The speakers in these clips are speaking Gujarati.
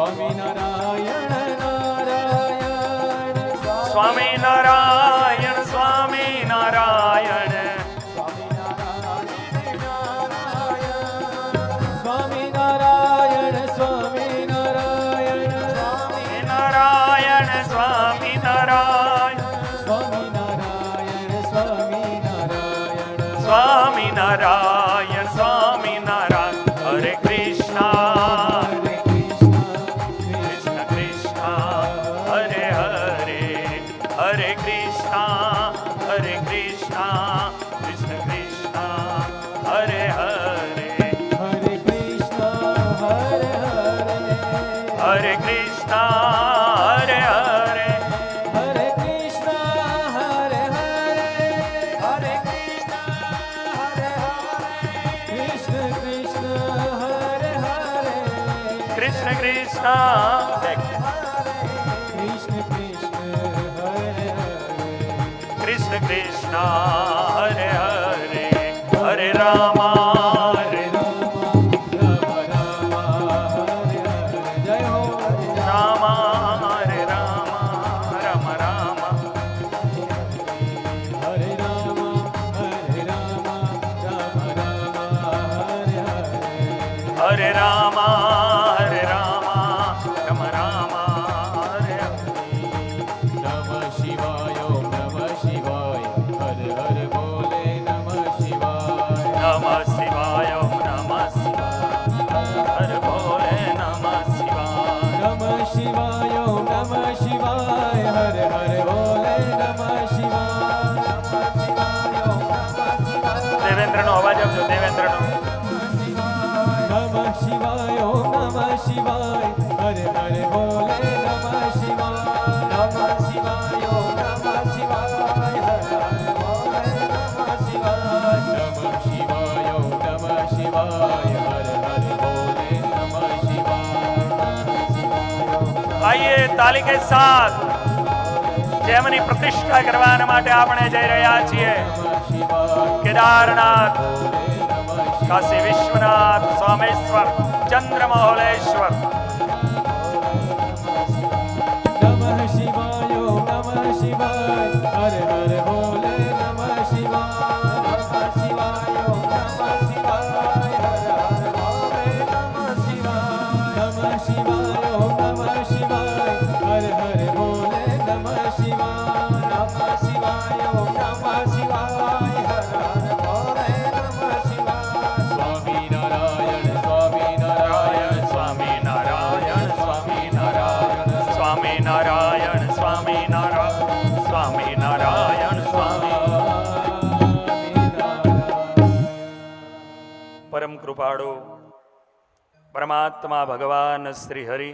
સ્વામિનારાયણ નારાયણ સ્વામિનારાયણ સ્વામિનારાયણ સ્વામિનારાયણ સ્વામિનારાયણ સ્વામિનારાયણ સ્વામિનારાયણ સ્વામિનારાયણ સ્વામિનારાયણ સ્વામિનારાયણ સ્વામિનારાયણ હરે કૃષ્ણ કૃષ્ણ કૃષ્ણ હરે હરે હરે કૃષ્ણ કૃષ્ણ કૃષ્ણ હરે હરે હરે કૃષ્ણ હરે હરે હરે કૃષ્ણ હરે હરે હરે કૃષ્ણ હરે હરે હરે કૃષ્ણ હરે હરે કૃષ્ણ કૃષ્ણ હરે હરે કૃષ્ણ કૃષ્ણ કૃષ્ણ કૃષ્ણ હરે હરે કૃષ્ણ કૃષ્ણ હરે હરે હરે રામા હરે જય હો રામા હરે રામા રામ રામ હરે રામ હરે રામા હરે રામા રામ રામ હરે નમઃ શિવાય ઓમ નમઃ શિવાય હર હર બોલે નમઃ શિવાય નમઃ શિવાય ઓમ નમઃ શિવાય હર ભોલે નમઃ શિવાય નમઃ શિવાય ઓમ નમઃ શિવાય હર હર બોલે નમઃ શિવાય દેવેન્દ્રનો અવાજ આપજો દેવેન્દ્રનો નમઃ શિવાય ઓમ નમઃ શિવાય હર હર બોલે નમઃ શિવાય નમઃ શિવાય ઓમ નમઃ શિવાય હર હર બોલે નમઃ શિવાય નમઃ શિવાય ઓમ નમઃ શિવાય હર હર બોલે નમઃ શિવાય આइए તાલી કે સાથ જેમની પ્રતિષ્ઠા કરવાના માટે આપણે જઈ રહ્યા છીએ કેદારનાથ કાશી વિશ્વનાથ સોમેશ્વર ચંદ્રમહોલેશ્વર નમઃ શિવાય ઓમ નમઃ શિવાય હર હર બોલે નમઃ શિવાય નમઃ શિવાય ઓમ નમઃ શિવાય હર હર બોલે નમઃ શિવાય નમઃ શિવાય ઓમ નમઃ શિવાય હર હર બોલે નમઃ શિવાય નમઃ શિવાય ઓમ નમઃ શિવાય હર હર બોલે નમઃ શિવાય સ્વામિનારાયણ સ્વામિનારાયણ સ્વામિનારાયણ સ્વામિનારાયણ સ્વામિનારાયણ સ્વામિનારાયણ સ્વામિનારાયણ સ્વામી પરમ કૃપાળુ પરમાત્મા ભગવાન શ્રી હરિ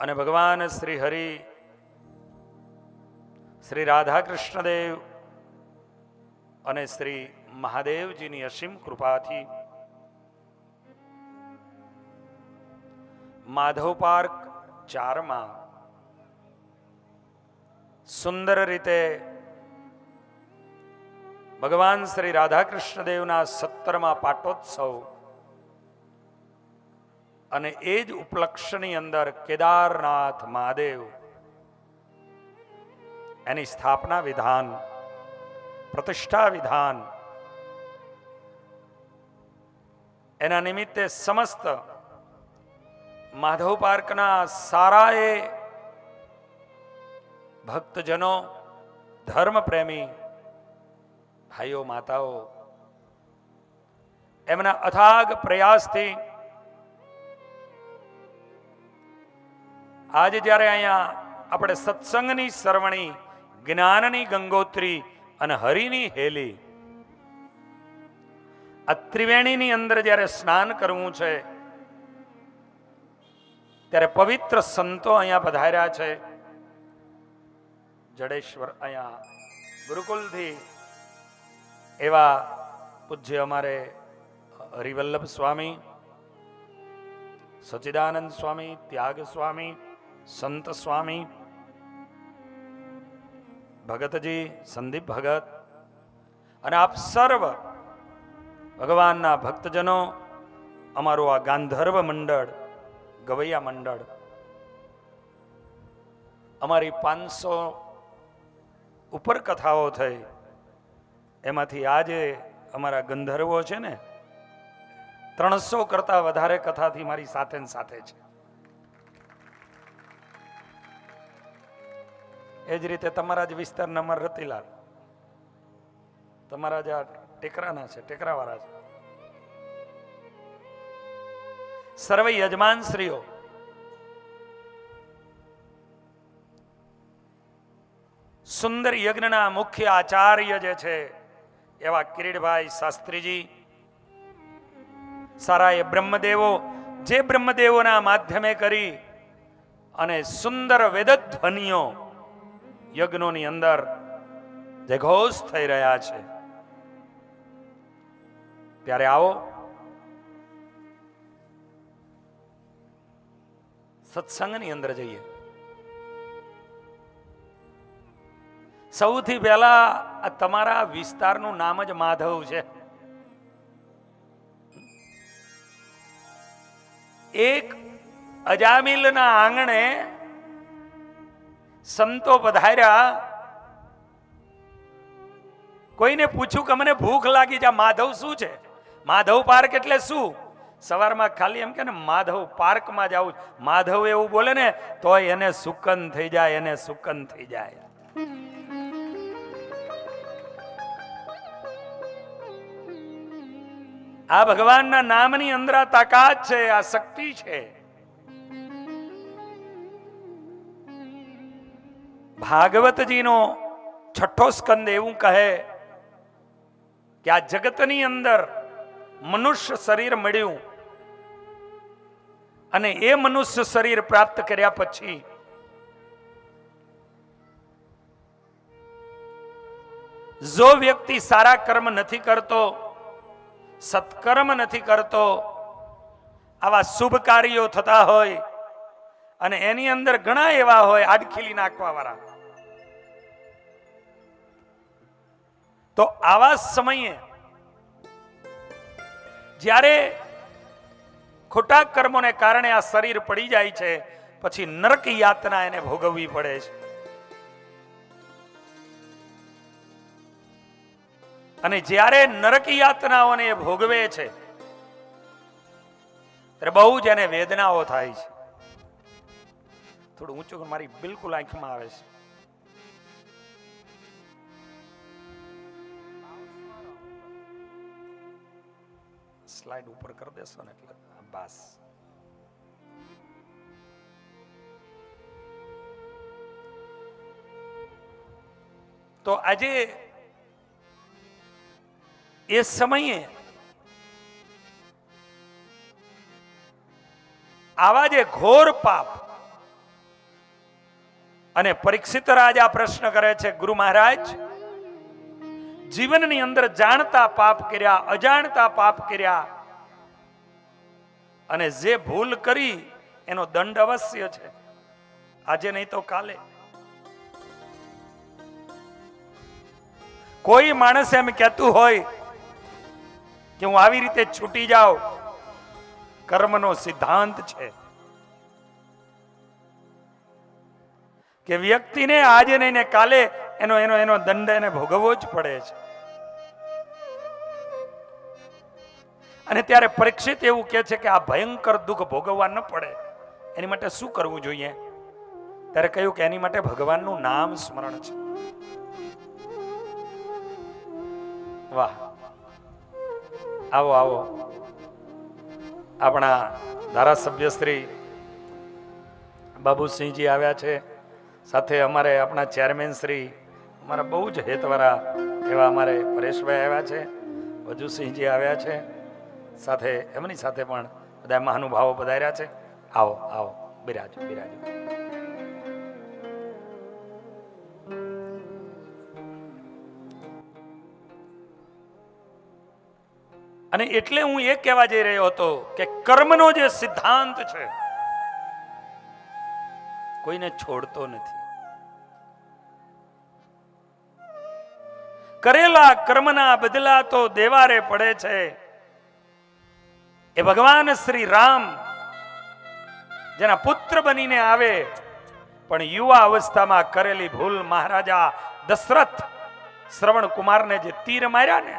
અને ભગવાન શ્રી હરિ શ્રી રાધા કૃષ્ણદેવ અને શ્રી મહાદેવજીની અસીમ કૃપાથી માધવ પાર્ક 4માં સુંદર રીતે ભગવાન શ્રી રાધા કૃષ્ણદેવના 17મા પાટોત્સવ અને એ જ ઉપલક્ષની અંદર કેદારનાથ મહાદેવ એની સ્થાપના વિધાન પ્રતિષ્ઠા વિધાન એના નિમિત્તે સમસ્ત માધવ પાર્કના સારાએ ભક્તજનો ધર્મપ્રેમી ભાઈઓ માતાઓ એમના અથાગ પ્રયાસથી આજે જ્યારે અહીંયા આપણે સત્સંગની સરવણી જ્ઞાનની ગંગોત્રી અને હરિની હેલી આ ત્રિવેણીની અંદર જ્યારે સ્નાન કરવું છે ત્યારે પવિત્ર સંતો અહીંયા પધાર્યા છે. જડેશ્વર અહીંયા ગુરુકુલથી એવા પૂજ્ય અમારે હરિવલ્લભ સ્વામી, સચ્ચિદાનંદ સ્વામી, ત્યાગ સ્વામી, સંત સ્વામી, ભગતજી, સંદીપ ભગત અને આપ સર્વ ભગવાનના ભક્તજનો, અમારું આ ગાંધર્વ મંડળ ગવૈયા મંડળ, અમારી 500 ઉપર કથાઓ થઈ, એમાંથી આજે અમારા ગંધર્વો છે ને 300 કરતા વધારે કથાથી મારી સાથે ને સાથે છે. એ જ રીતે તમારા જ વિસ્તારના અમાર રતિલાલ, તમારા જ આ ટેકરાના છે, ટેકરાવાળા છે, સર્વે યજમાન શ્રીઓ, સુંદર યજ્ઞના મુખ્ય આચાર્ય જે છે એવા કિરીટભાઈ શાસ્ત્રીજી, સારા એ બ્રહ્મદેવો, જે બ્રહ્મદેવોના માધ્યમે કરી અને સુંદર વેદધ્વનિઓ યજ્ઞોની અંદર જે ઘોષ થઈ રહ્યા છે, ત્યારે આવો સત્સંગની અંદર જઈએ. સૌથી પહેલા આ તમારા વિસ્તારનું નામ જ માધવ છે. એક અજામિલના આંગણે સંતો પધાર્યા. કોઈને પૂછ્યું કે મને ભૂખ લાગી છે, માધવ શું છે? માધવ પાર્ક એટલે શું? સવારમાં ખાલી એમ કે ને માધવ પાર્કમાં જાવું. માધવ એવું બોલે ને તો એને સુકન થઈ જાય, એને સુકન થઈ જાય. આ ભગવાનના નામની અંદર આ તાકાત છે, આ શક્તિ છે. ભાગવતજીનો 6ઠ્ઠો સ્કંદ એવું કહે કે આ જગતની અંદર મનુષ્ય શરીર મળ્યું અને એ મનુષ્ય શરીર પ્રાપ્ત કર્યા પછી જો વ્યક્તિ સારા કર્મ નથી કરતો, સત્કર્મ નથી કરતો, આવા શુભ કાર્યો થતા હોય અને એની અંદર ઘણા એવા હોય આડખીલી નાખવા વાળા, તો આવા સમયે જ્યારે ખોટા કર્મોને કારણે આ શરીર પડી જાય છે, પછી નરક યાતના એને ભોગવવી પડે છે. અને જ્યારે નરક યાતનાઓને એ ભોગવે છે ત્યારે બહુ જ એને વેદનાઓ થાય છે. થોડું ઊંચું, મારી બિલકુલ આંખમાં આવે છે. સ્લાઇડ ઉપર કરી દેશો ને એટલે બસ. તો આજે એ સમયે આવા જે ઘોર પાપ, અને પરીક્ષિત રાજા પ્રશ્ન કરે છે, ગુરુ મહારાજ, જીવનની અંદર જાણતા પાપ કર્યા, અજાણતા પાપ કર્યા, અને જે ભૂલ કરી એનો દંડ અવશ્ય છે, આજે નહીં તો કાલે. કોઈ માણસ એમ કહેતું હોય કે હું આવી રીતે છૂટી જાઉં, કર્મનો સિદ્ધાંત છે કે વ્યક્તિને આજે નહીં ને કાલે એનો એનો એનો દંડ એને ભોગવવો જ પડે છે. અને ત્યારે પરીક્ષિત એવું કહે છે કે આ ભયંકર દુઃખ ભોગવવા ન પડે એની માટે શું કરવું જોઈએ? ત્યારે કહ્યું કે એની માટે ભગવાનનું નામ સ્મરણ છે. વાહ, આવો આવો, આપણા ધારાસભ્ય શ્રી બાબુસિંહજી આવ્યા છે, સાથે અમારે આપણા ચેરમેન શ્રી, અમારા બહુ જ હેતવાળા એવા અમારે પરેશભાઈ આવ્યા છે, વજુસિંહજી આવ્યા છે, સાથે એમની સાથે પણ બધા મહાનુભાવો પધાર્યા છે. આવો આવો, બિરાજો બિરાજો. અને એટલે હું એ કહેવા જઈ રહ્યો હતો કે કર્મનો જે સિદ્ધાંત છે કોઈને છોડતો નથી. કરેલા કર્મના બદલા તો દેવારે પડે છે. એ ભગવાન શ્રી રામ જેના પુત્ર બનીને આવે, પણ યુવા અવસ્થામાં કરેલી ભૂલ મહારાજા દશરથ શ્રવણ કુમારને જે તીર માર્યા ને,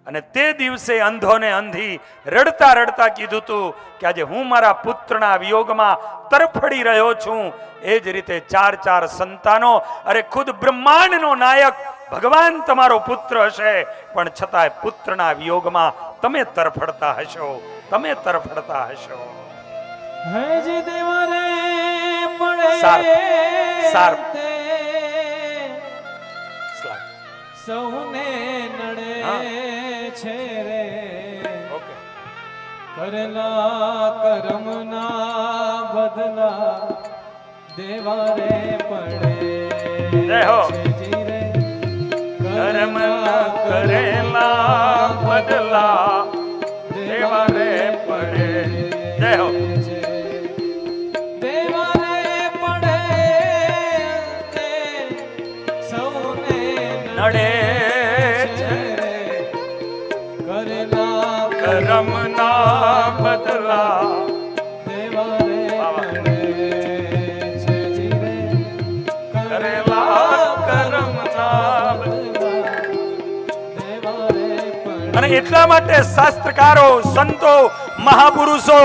અને તે દિવસે અંધોને અંધી રડતા રડતા કીધું તું કે આજે હું મારા પુત્રના વિયોગમાં તરફડી રહ્યો છું. એ જ રીતે 4 સંતાનો, અરે ખુદ બ્રહ્માંડનો નાયક ભગવાન તમારો પુત્ર હશે, પણ છતાંય પુત્રના વિયોગમાં તમે તરફડતા હશો, તમે તરફડતા હશો. હજી દેવરે પડે સાર સૌને નડે છે રે, ઓકે. કરેલા કર્મના બદલા દેવારે પડે જય હો. છે જીરે. કર્મના કરેલા બદલા દેવારે પડે. જય હો. દેવારે પડે તે સૌને નડે છે રે, કરેલા કર્મના બદલા દેવારે પડે છે જીરે. કરેલા કર્મના બદલા દેવારે પડે. અને એટલા માટે શાસ્ત્રકારો, સંતો, મહાપુરુષો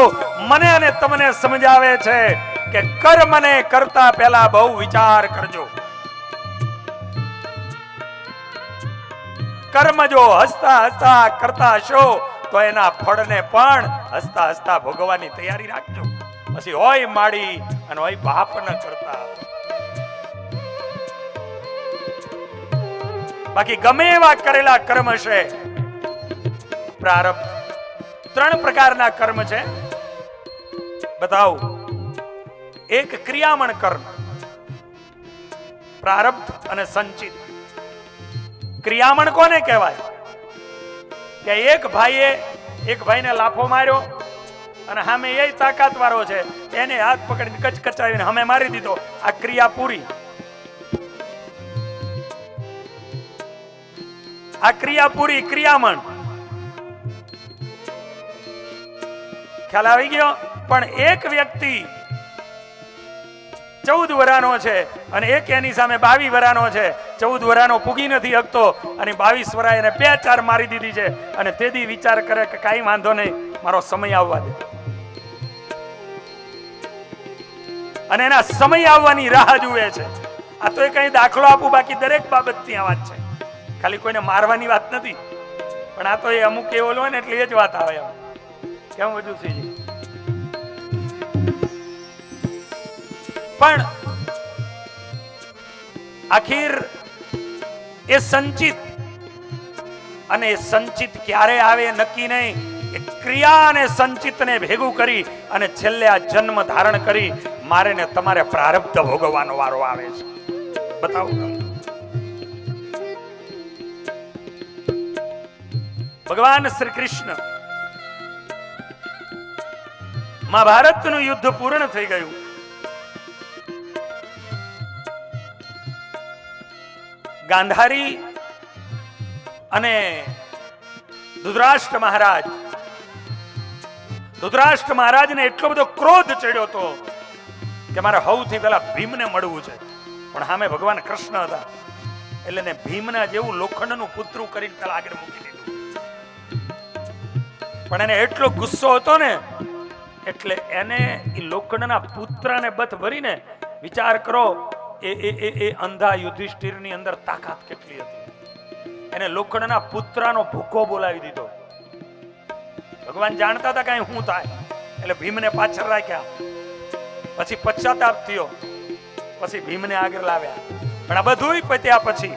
મને અને તમને સમજાવે છે કે કર્મને કરતા પહેલા બહુ વિચાર કરજો. કર્મ જો હસતા હસતા કરતા હશો તો એના ફળને પણ હસતા હસતા ભોગવવાની તૈયારી રાખજો. પછી હોય માડી અને હોય બાપ ન કરતા. બાકી ગમે એવા કરેલા કર્મ છે. પ્રારબ્ધ 3 પ્રકારના કર્મ છે, બતાવું. એક ક્રિયામણ કર્મ, પ્રારબ્ધ અને સંચિત. ક્રિયામણ કોને કહેવાય? કે એક ભાઈને લાફો માર્યો અને સામે એ તાકાત વાળો છે, એને હાથ પકડીને કચકચાવીને સામે મારી દીધો. આ ક્રિયા પૂરી. આ ક્રિયા પૂરી, ક્રિયામણ. ખ્યાલ આવી ગયો? પણ એક વ્યક્તિ 14 વર્ષનો છે અને એક એની સામે 22 વર્ષનો છે. 14 વર્ષનો પૂગી નથી શકતો અને 22 વર્ષ એને 2-4 મારી દીધી છે, અને તેથી વિચાર કરે કે કાંઈ વાંધો નહીં, મારો સમય આવવા દે. અને એના સમય આવવાની રાહ જુએ છે. આ તો એ કઈ દાખલો આપું, બાકી દરેક બાબતની આ વાત છે, ખાલી કોઈને મારવાની વાત નથી. પણ આ તો એ અમુક એવો હોય ને એટલે એ જ વાત આવે. એમ કેમ વધુ સીજી? પણ આખીર એ સંચિત, અને એ સંચિત ક્યારે આવે નક્કી નહીં. એ ક્રિયા અને સંચિતને ભેગું કરી અને છેલ્લે આ જન્મ ધારણ કરી મારે ને તમારે પ્રારબ્ધ ભોગવવાનો વારો આવે છે. બતાવો. ભગવાન શ્રી કૃષ્ણ, મહાભારતનું યુદ્ધ પૂર્ણ થઈ ગયું. ગાંધારી અને ધૃતરાષ્ટ્ર મહારાજને એટલો બધો ક્રોધ ચડ્યો હતો કે મારે સૌથી પહેલા ભીમને મળવું છે. પણ સામે ભગવાન કૃષ્ણ હતા એટલે ને ભીમના જેવું લોખંડનું પુતરું કરીને પેલા આગળ મૂકી દીધું. પણ એને એટલો ગુસ્સો હતો ને એટલે એને એ લોખંડના પુત્રને બથ ભરીને, વિચાર કરો એ અંધા યુધિષ્ઠિરની અંદર તાકાત કેટલી હતી. એને લોખંડના પુત્રનો ભૂકો બોલાવી દીધો. ભગવાન જાણતા હતા કઈ શું થાય એટલે ભીમને પાછળ રાખ્યા. પછી પશ્ચાતાપ થયો, પછી ભીમને આગળ લાવ્યા. પણ આ બધું પત્યા પછી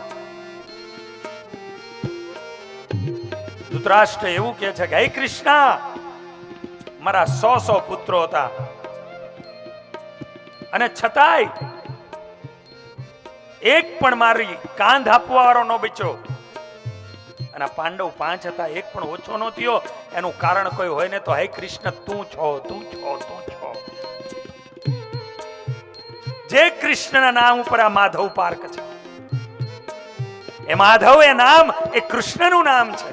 ધૃતરાષ્ટ્ર એવું કહે છે કે હે કૃષ્ણ, મારા 100 પુત્રો હતા અને છતાંય એક પણ મારી કાંધ આપવા વાળો ન બચ્યો. અને પાંડવ 5 હતા, એક પણ ઓછો ન થયો. એનું કારણ કોઈ હોય ને તો હે કૃષ્ણ તું છો. જે કૃષ્ણના નામ ઉપર આ માધવ પાર્ક છે, એ માધવ એ નામ એ કૃષ્ણનું નામ છે.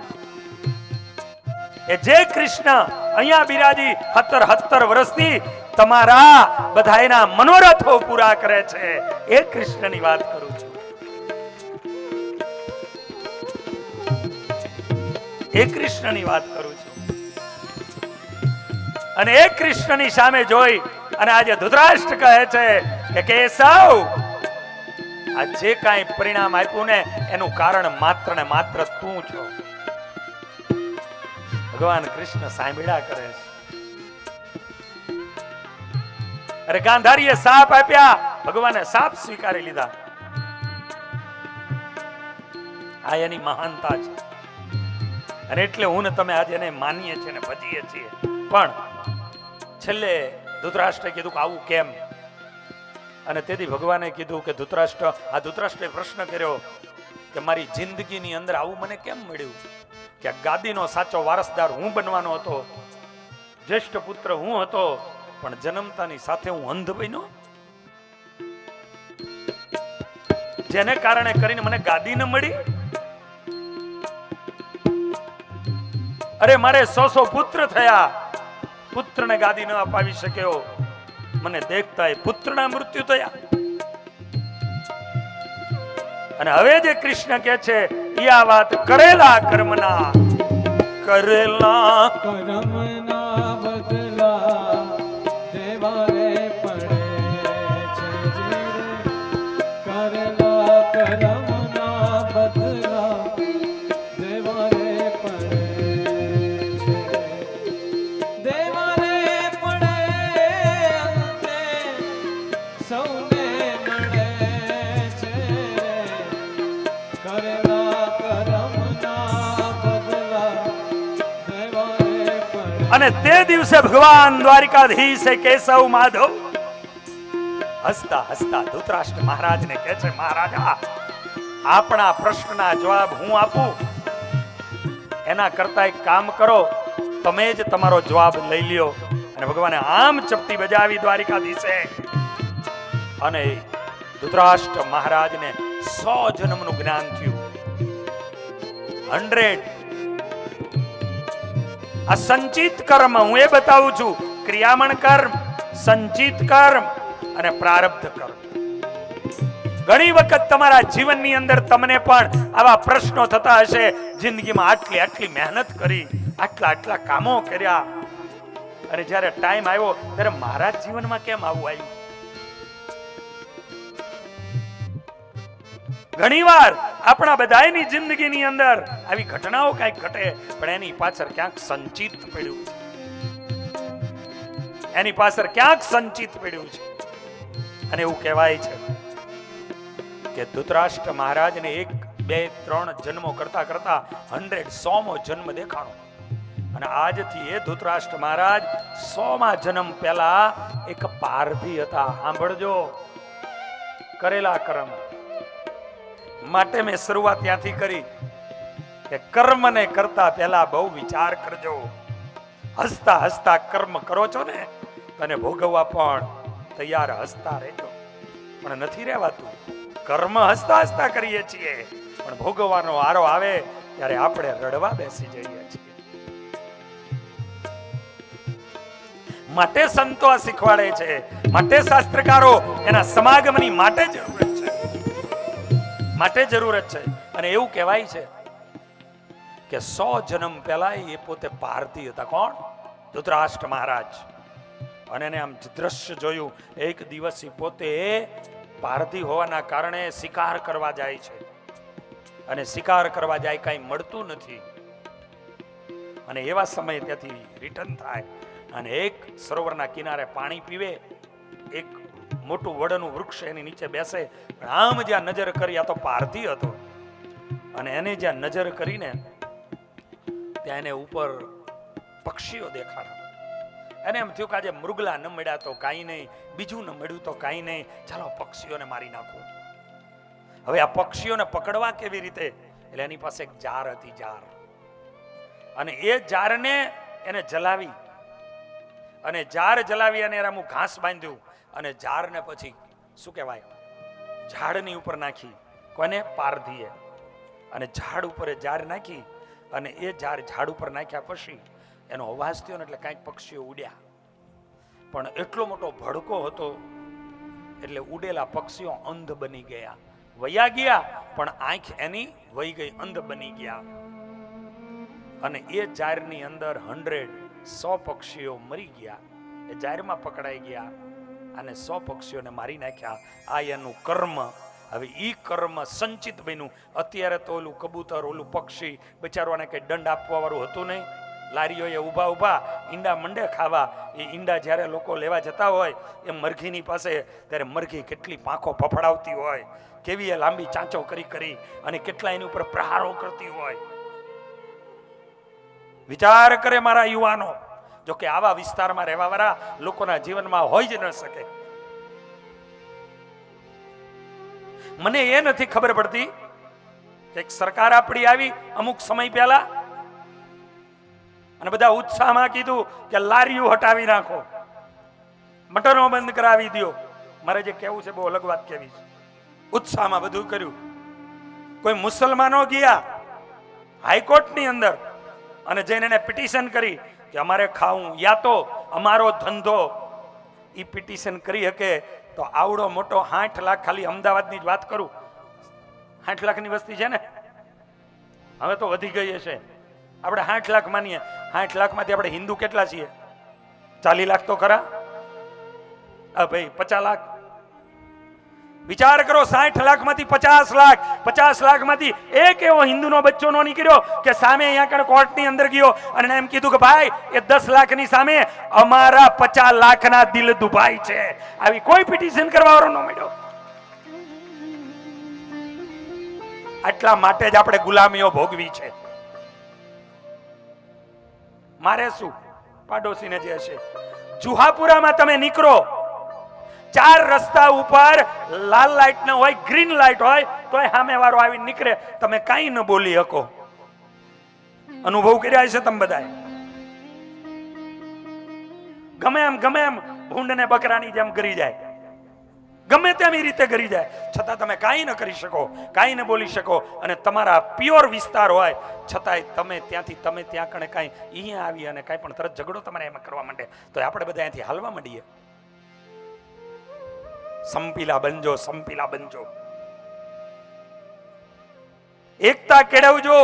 એ જે કૃષ્ણ અહીંયા બિરાજી 17 વર્ષથી તમારા બધાયના મનોરથો પૂરા કરે છે, એ કૃષ્ણની વાત કરું છું. એ કૃષ્ણની વાત કરું છું. અને એ કૃષ્ણની સામે જોઈ અને આજે ધૃતરાષ્ટ્ર કહે છે કે કેશવ, આ જે કાંઈ પરિણામ આપ્યું ને એનું કારણ માત્ર ને માત્ર તું છો. ભગવાન કૃષ્ણ સાંભળ્યા કરે છે. અરે ગાંધારીએ સાપ આપ્યા, ભગવાને સાપ સ્વીકારી લીધા. આ એની મહાનતા છે. અને એટલે હું ને તમે આજે એને માનીએ છીએ ને ભજીએ છીએ. પણ છેલ્લે ધૃતરાષ્ટ્રે કીધું કે આવું કેમ? અને તેથી ભગવાને કીધું કે ધૃતરાષ્ટ્રે પ્રશ્ન કર્યો કે મારી જિંદગીની અંદર આવું મને કેમ મળ્યું કે ગાદીનો સાચો વારસદાર હું બનવાનો હતો, જ્યેષ્ઠ પુત્ર હું હતો, પણ જન્મતાની સાથે હું અંધ બન્યો, જેને કારણે કરીને મને ગાદી ન મળી. અરે મારે 100 પુત્ર થયા, પુત્રને ગાદી ન અપાવી શક્યો, મને દેખતા પુત્રના મૃત્યુ થયા. અને હવે જે કૃષ્ણ કે છે એ આ વાત કરેલા કર્મના બદલા દેવારે પડે છે. કરેલા કર્મના બદલા દેવારે પડે છે. દેવારે પડે અંતે સૌને મળે છે. કરેલા કર્મના બદલા દેવારે પડે. અને તે દિવસે ભગવાન દ્વારિકાધીશે કેશવ માધવ હસતા હસતા ધૃતરાષ્ટ્ર મહારાજને કહે છે, મહારાજા, આપણા પ્રશ્નના જવાબ હું આપું એના કરતા એક કામ કરો, તમે જ તમારો જવાબ લઈ લ્યો. અને ભગવાને આમ ચપટી બજાવી દ્વારિકાધીશે અને ધૃતરાષ્ટ્ર મહારાજને 100 જન્મનું જ્ઞાન થયું. 100. આ સંચિત કર્મ હું એ બતાવું છું. ક્રિયામણ કર્મ, સંચિત કર્મ અને પ્રારબ્ધ કર્મ. ઘણી વખત તમારા જીવનની અંદર તમને પણ આવા પ્રશ્નો થતા હશે. જિંદગીમાં આટલી મહેનત કરી, આટલા કામો કર્યા, અને જ્યારે ટાઈમ આવ્યો ત્યારે મારા જીવનમાં કેમ આવું આવ્યું? ઘણીવાર આપણા બધાની જિંદગીની અંદર આવી ઘટનાઓ કંઈક ઘટે, પણ એની પાછળ ક્યાંક સંચિત પડ્યું છે. એની પાછળ ક્યાંક સંચિત પડ્યું છે. અને એવું કહેવાય છે કે ધૃતરાષ્ટ્ર મહારાજને 1, 2, 3 જન્મો કરતા 100મો જન્મ દેખાણો. અને આજથી એ ધૃતરાષ્ટ્ર મહારાજ 100મા જન્મ પહેલા એક પારધી હતા. સાંભળજો, કરેલા કર્મ માટે મેં શરૂઆત ત્યાંથી કરી કે કર્મને કરતા પહેલા બહુ વિચાર કરજો. હસતા હસતા કર્મ કરો છો ને, અને ભોગવવા પણ તૈયાર હસતા રહેજો. પણ નથી રહેવાતું. કર્મ હસતા હસતા કરીએ છીએ, પણ ભોગવવાનો વારો આવે ત્યારે આપણે રડવા બેસી જઈએ છીએ. માટે સંતો આ શીખવાડે છે, માટે શાસ્ત્રકારો એના સમાગમની માટે જરૂરત છે. અને એવું કહેવાય છે કે 100 જન્મ પહેલા એ પોતે પારધી હતા. કોણ? ધૃતરાષ્ટ્ર મહારાજ. અને એને આમ દ્રશ્ય જોયું. એક દિવસ પોતે પારધી હોવાના કારણે શિકાર કરવા જાય છે, અને શિકાર કરવા જાય, કાંઈ મળતું નથી. અને એવા સમયે ત્યાંથી રિટર્ન થાય અને એક સરોવરના કિનારે પાણી પીવે. એક મોટું વડનું વૃક્ષ એની નીચે બેસે. આમ જ્યાં નજર કરી, આ તો પારધી હતો, અને એને જ્યાં નજર કરીને ત્યાં એને ઉપર પક્ષીઓ દેખાડા. એને એમ થયું કે આજે મૃગલા ન મળ્યા તો કાંઈ નહીં, બીજું ન મળ્યું તો કાંઈ નહીં, ચાલો પક્ષીઓને મારી નાખું. હવે આ પક્ષીઓને પકડવા કેવી રીતે? એટલે એની પાસે એક જાર હતી, જાર. અને એ જારને એને જલાવી, અને જાર જલાવી અને એના ઘાસ બાંધ્યું, અને જારને પછી શું કહેવાય, ઝાડની ઉપર નાખી. કોને? પારધીએ. અને ઝાડ ઉપર જાર નાખી, અને એ જાર ઝાડ ઉપર નાખ્યા પછી એનો અવાજ થયો ને એટલે કાંઈક પક્ષીઓ ઉડ્યા, પણ એટલો મોટો ભડકો હતો એટલે ઉડેલા પક્ષીઓ અંધ બની ગયા, વયા ગયા, પણ આંખ એની વહી ગઈ, અંધ બની ગયા. અને એ જારની અંદર 100 પક્ષીઓ મરી ગયા, એ જારમાં પકડાઈ ગયા અને 100 પક્ષીઓને મારી નાખ્યા. આ એનું કર્મ. હવે ઈ કર્મ સંચિત બન્યું. અત્યારે તો ઓલું કબૂતર, ઓલું પક્ષી બિચારાને કઈ દંડ આપવા વાળું હતું નહીં. લારીઓએ ઊભા ઊભા ઈંડા મંડે ખાવા. એ ઈંડા જ્યારે લોકો લેવા જતા હોય એ મરઘીની પાસે, ત્યારે મરઘી કેટલી પાંખો ફફડાવતી હોય, કેવી એ લાંબી ચાંચો કરી અને કેટલા એની ઉપર પ્રહારો કરતી હોય. વિચાર કરે મારા યુવાનો. જો કે આવા વિસ્તારમાં રહેવા વાળા લોકોના જીવનમાં હોય જ ન શકે. મને એ નથી ખબર પડતી કે એક સરકાર આપણી આવી અમુક સમય પહેલા અને બધા ઉત્સાહમાં કીધું કે લારીઓ હટાવી નાખો, મટનો બંધ કરાવી દો. મારે જે કહેવું છે બહુ અલગ વાત કહેવી છે. ઉત્સાહમાં બધું કર્યું. કોઈ મુસલમાનો ગયા હાઈકોર્ટની અંદર અને જઈને એને પિટિશન કરી કે અમારે ખાવું યા તો અમારો ધંધો. એ પિટિશન કરી શકે તો આવડો મોટો 8 લાખ, ખાલી અમદાવાદની જ વાત કરું, 8 લાખની વસ્તી છે ને, હવે તો વધી ગઈ હશે. આપણે 8 લાખ માનીએ, 8 લાખમાંથી આપણે હિન્દુ કેટલા છીએ? 40 લાખ તો ખરા. ભાઈ 50 લાખ. વિચાર કરો, 60 લાખમાંથી 50 લાખ, 50 લાખમાંથી એક એવો હિન્દુનો બચ્ચો નો નીકળ્યો કે સામે અહીંયા કોર્ટની અંદર ગયો અને એમ કીધું કે ભાઈ એ 10 લાખની સામે અમારા 50 લાખના દિલ દુભાઈ છે. આવી કોઈ પિટિશન કરવા વાળો ન મળ્યો. આટલા માટે જ આપણે ગુલામીઓ ભોગવી છે. મારે શું, પાડોશીને જે હશે. જુહાપુરામાં તમે નીકળો, 4 રસ્તા ઉપર લાલ લાઈટ ન હોય, ગ્રીન લાઈટ હોય તોય સામે વાળો આવી નીકળે, તમે કાંઈ ન બોલી શકો. અનુભવ કર્યા છે તમે બધાએ. ગમે એમ ભૂંડ ને બકરાની જેમ કરી જાય, ગમે તેમ એ રીતે કરી જાય, છતાં તમે કાંઈ ન કરી શકો, કાંઈ ન બોલી શકો. અને તમારા પ્યોર વિસ્તાર હોય છતાંય તમે ત્યાંથી ત્યાં કણે કાંઈ અહીંયા આવી અને કાંઈ પણ તરત ઝઘડો તમારે એમાં કરવા માંડે તો આપણે બધા અહીંથી હાલવા માંડીએ. સંપીલા બનજો, સંપીલા બનજો. એકતા કેળવજો.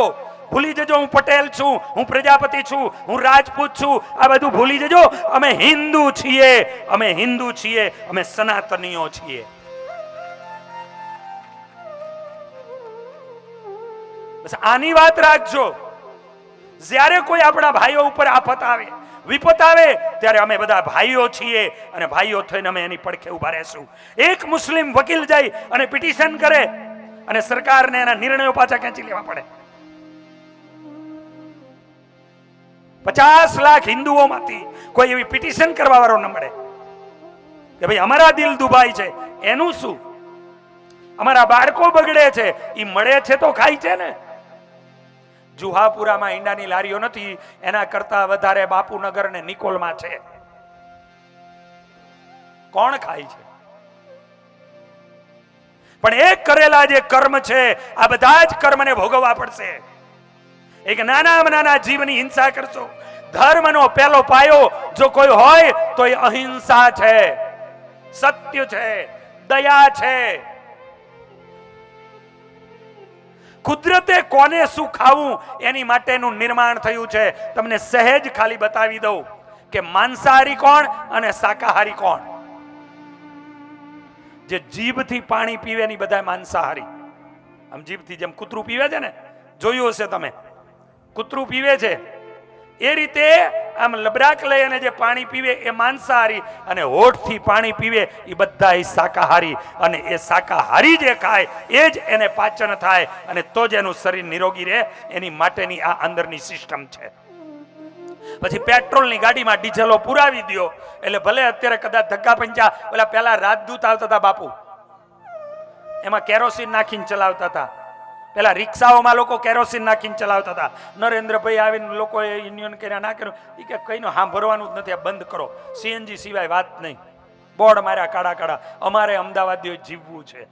ભૂલી જજો હું પટેલ છું, હું પ્રજાપતિ છું, હું રાજપૂત છું. આ બધું ભૂલી જજો. અમે હિન્દુ છીએ, અમે હિન્દુ છીએ, અમે સનાતનીઓ છીએ. બસ આની વાત રાખજો. જ્યારે કોઈ આપણા ભાઈઓ ઉપર આફત આવે, વિપત આવે, ત્યારે અમે બધા ભાઈઓ છીએ અને ભાઈઓ થઈને અમે એની પડખે ઉભા રહેશું. એક મુસ્લિમ વકીલ જાય અને પિટિશન કરે અને સરકારને એના નિર્ણયો પાછા ખેંચી લેવા પડે. 50 લાખ હિન્દુઓમાંથી કોઈ એવી પિટિશન કરવા વાળો ન મળે કે ભાઈ અમારા દિલ દુભાઈ છે. એનું શું? અમારા બાળકો બગડે છે, એ મળે છે તો ખાય છે ને. જુહાપુરામાં ઈંડાની લારીઓ નથી, એના કરતા વધારે બાપુનગર ને નિકોલમાં છે. કોણ ખાય છે? પણ એક કરેલા જે કર્મ છે, આ બધા જ કર્મને ભોગવવા પડશે. એક નાના જીવની હિંસા કરશો. ધર્મનો પહેલો પાયો જો કોઈ હોય તો એ અહિંસા છે, સત્ય છે, દયા છે. કુદરતે કોને શું ખાવું એની માટેનું નિર્માણ થયું છે. તમને સહેજ ખાલી બતાવી દઉં કે માંસાહારી કોણ અને શાકાહારી કોણ. જે જીભથી પાણી પીવે ની બધા માંસાહારી. આમ જીભથી જેમ કૂતરું પીવે છે ને, જોયું હશે તમે, કૂતરું પીવે છે એ રીતે આમ લબરાક લઈ અને જે પાણી પીવે એ માંસાહારી, અને હોઠથી પાણી પીવે એ બધા શાકાહારી. અને એ શાકાહારી જે ખાય એ જ એને પાચન થાય અને તો જ એનું શરીર નિરોગી રહે. એની માટેની આ અંદરની સિસ્ટમ છે. પછી પેટ્રોલની ગાડીમાં ડીઝલો પુરાવી દો એટલે ભલે અત્યારે કદાચ ધક્કા પંચા, ઓલા પેલા રાજદૂત આવતા હતા બાપુ, એમાં કેરોસીન નાખીને ચલાવતા હતા. પેલા રિક્ષાઓમાં લોકો કેરોસીન નાખીને ચલાવતા હતા. નરેન્દ્રભાઈ આવીને લોકોએ યુનિયન કર્યા, ના કર્યું. એ કે કઈનું સાંભળવાનું જ નથી, આ બંધ કરો. સીએનજી સિવાય વાત નહીં. બોર્ડ માર્યા કાળા કાળા. અમારે અમદાવાદીઓ જીવવું છે.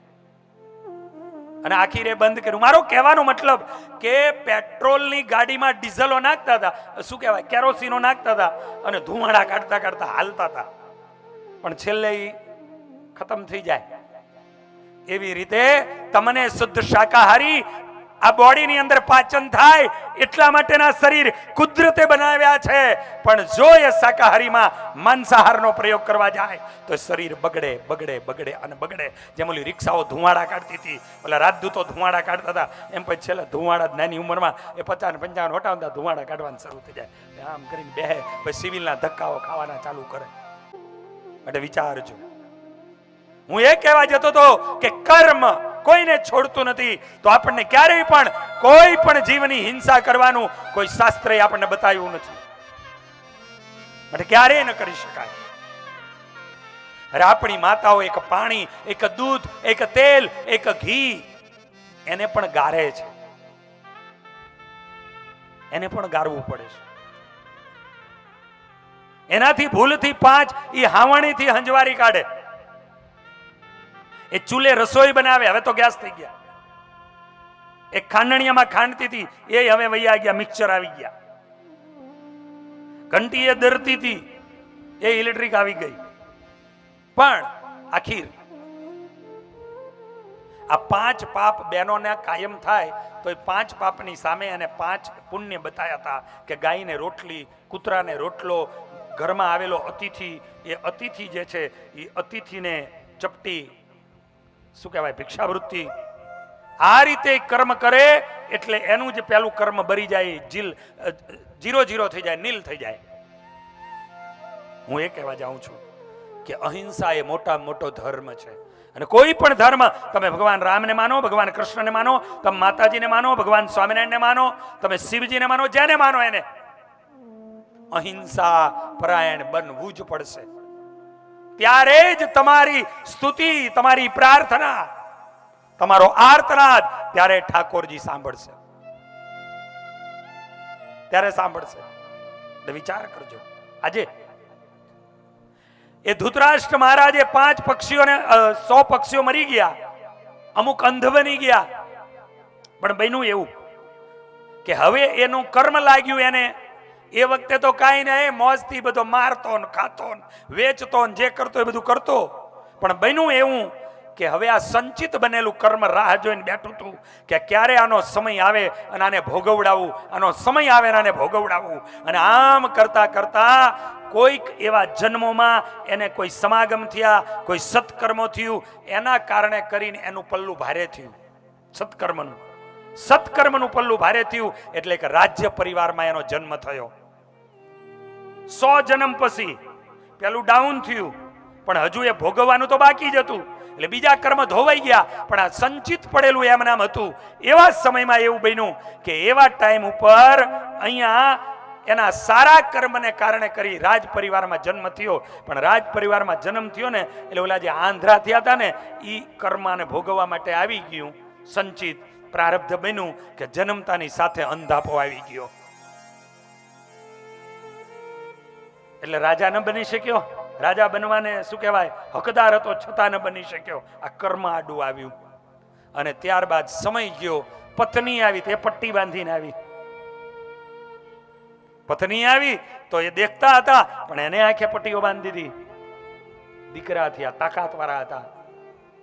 અને આખીરે બંધ કર્યું. મારો કહેવાનો મતલબ કે પેટ્રોલની ગાડીમાં ડીઝલો નાખતા હતા, શું કહેવાય, કેરોસીનો નાખતા હતા અને ધુમાડા કાઢતા કાઢતા હાલતા હતા, પણ છેલ્લે ખતમ થઈ જાય. એવી રીતે તમને શુદ્ધ શાકાહારી આ બોડીની અંદર પાચન થાય એટલા માટેના શરીર કુદરતે બનાવ્યા છે. પણ જો એ શાકાહારીમાં માંસાહારનો પ્રયોગ કરવા જાય તો શરીર બગડે બગડે બગડે અને બગડે. જેમ ઓલી રિક્ષાઓ ધુમાડા કાઢતી હતી, ઓલા રાજદૂતો ધુમાડા કાઢતા હતા, એમ પછી છેલ્લે ધુમાડા નાની ઉંમરમાં એ 50-55 હોટાવતા ધુમાડા કાઢવાનું શરૂ થઈ જાય. આમ કરીને બેહે, પછી સિવિલના ધક્કાઓ ખાવાના ચાલુ કરે. માટે વિચારજો. હું એ કહેવા જતો હતો કે કર્મ કોઈને છોડતું નથી, તો આપણને ક્યારેય પણ કોઈ પણ જીવની હિંસા કરવાનું કોઈ શાસ્ત્રએ આપણને બતાવ્યું નથી, માટે ક્યારેય ન કરી શકાય. અરે આપણી માતાઓ એક પાણી, એક દૂધ, એક તેલ, એક ઘી એને પણ ગારે છે, એને પણ ગારવું પડે છે. એનાથી ભૂલથી 5 ઈ હાવણીથી હંજવારી કાઢે. એ ચૂલે રસોઈ બનાવે, હવે તો ગેસ થઈ ગયા. એક ખાંડણીયામાં ખાંડતી હતી, એ હવે વૈયા ગયા, મિક્સર આવી ગયા. ઘંટી એ દરતી હતી, એ ઇલેક્ટ્રિક આવી ગઈ. પણ આખીર આ 5 પાપ બહેનોને કાયમ થાય તો એ 5 પાપની સામે અને 5 પુણ્ય બતાવ્યા હતા કે ગાયને રોટલી, કૂતરાને રોટલો, ઘરમાં આવેલો અતિથિ, એ અતિથિ જે છે એ અતિથિને ચપટી, શું કહેવાય, ભિક્ષાવૃત્તિ. આ રીતે કર્મ કરે એટલે એનું જે પેલું કર્મ ભરી જાય, 0 થઈ જાય, નીલ થઈ જાય. હું એ કહેવા જાઉં છું કે અહિંસા એ મોટામાં મોટો ધર્મ છે. અને કોઈ પણ ધર્મ, તમે ભગવાન રામને માનો, ભગવાન કૃષ્ણને માનો, તમે માતાજીને માનો, ભગવાન સ્વામિનારાયણને માનો, તમે શિવજીને માનો, જેને માનો એને અહિંસા પરાયણ બનવું જ પડશે. ત્યારે જ તમારી સ્તુતિ, તમારી પ્રાર્થના, તમારો આર્તનાદ ત્યારે ઠાકોરજી સાંભળશે, ત્યારે સાંભળશે. વિચાર કરજો. આજે એ ધૃતરાષ્ટ્ર મહારાજે 5 પક્ષીઓને 100 પક્ષીઓ મરી ગયા, અમુક અંધ બની ગયા, પણ બન્યું એવું કે હવે એનું કર્મ લાગ્યું એને. એ વખતે તો કાંઈ નહીં, મોજથી બધો મારતો ને ખાતો ને વેચતો ને જે કરતો એ બધું કરતો, પણ બન્યું એવું કે હવે આ સંચિત બનેલું કર્મ રાહ જોઈને બેઠું હતું કે ક્યારે આનો સમય આવે અને આને ભોગવડાવું, આનો સમય આવે અને આને ભોગવડાવું. અને આમ કરતા કરતા કોઈક એવા જન્મોમાં એને કોઈ સમાગમ થયા, કોઈ સત્કર્મો થયું, એના કારણે કરીને એનું પલ્લું ભારે થયું. સત્કર્મનું પલ્લું ભારે થયું એટલે કે રાજ્ય પરિવારમાં એનો જન્મ થયો. 100 જન્મ પછી પેલું ડાઉન થયું, પણ હજુ એ ભોગવવાનું તો બાકી જ હતું, એટલે બીજા કર્મ ધોવાઈ ગયા, પણ આ સંચિત પડેલું એમ નામ હતું. એવા સમયમાં એવું બન્યું કે એવા ટાઈમ ઉપર અહીંયા એના સારા કર્મને કારણે કરી રાજ પરિવારમાં જન્મ થયો. પણ રાજ પરિવારમાં જન્મ થયો ને એટલે ઓલા જે આંધ્રા થયા હતા ને, એ કર્મને ભોગવવા માટે આવી ગયું સંચિત પ્રારબ્ધ બન્યું કે જન્મતાની સાથે અંધાપો આવી ગયો. એટલે રાજા ન બની શક્યો, રાજા બનવાને શું કહેવાય હકદાર હતો છતાં ન બની શક્યો. આ કર્મ આડું આવ્યું. અને ત્યારબાદ સમય ગયો, પત્ની આવી, તે પટ્ટી બાંધીને આવી. પત્ની આવી તો એ દેખતા હતા, પણ એને આંખે પટ્ટીઓ બાંધી દીધી. દીકરા થયા, તાકાત વાળા હતા,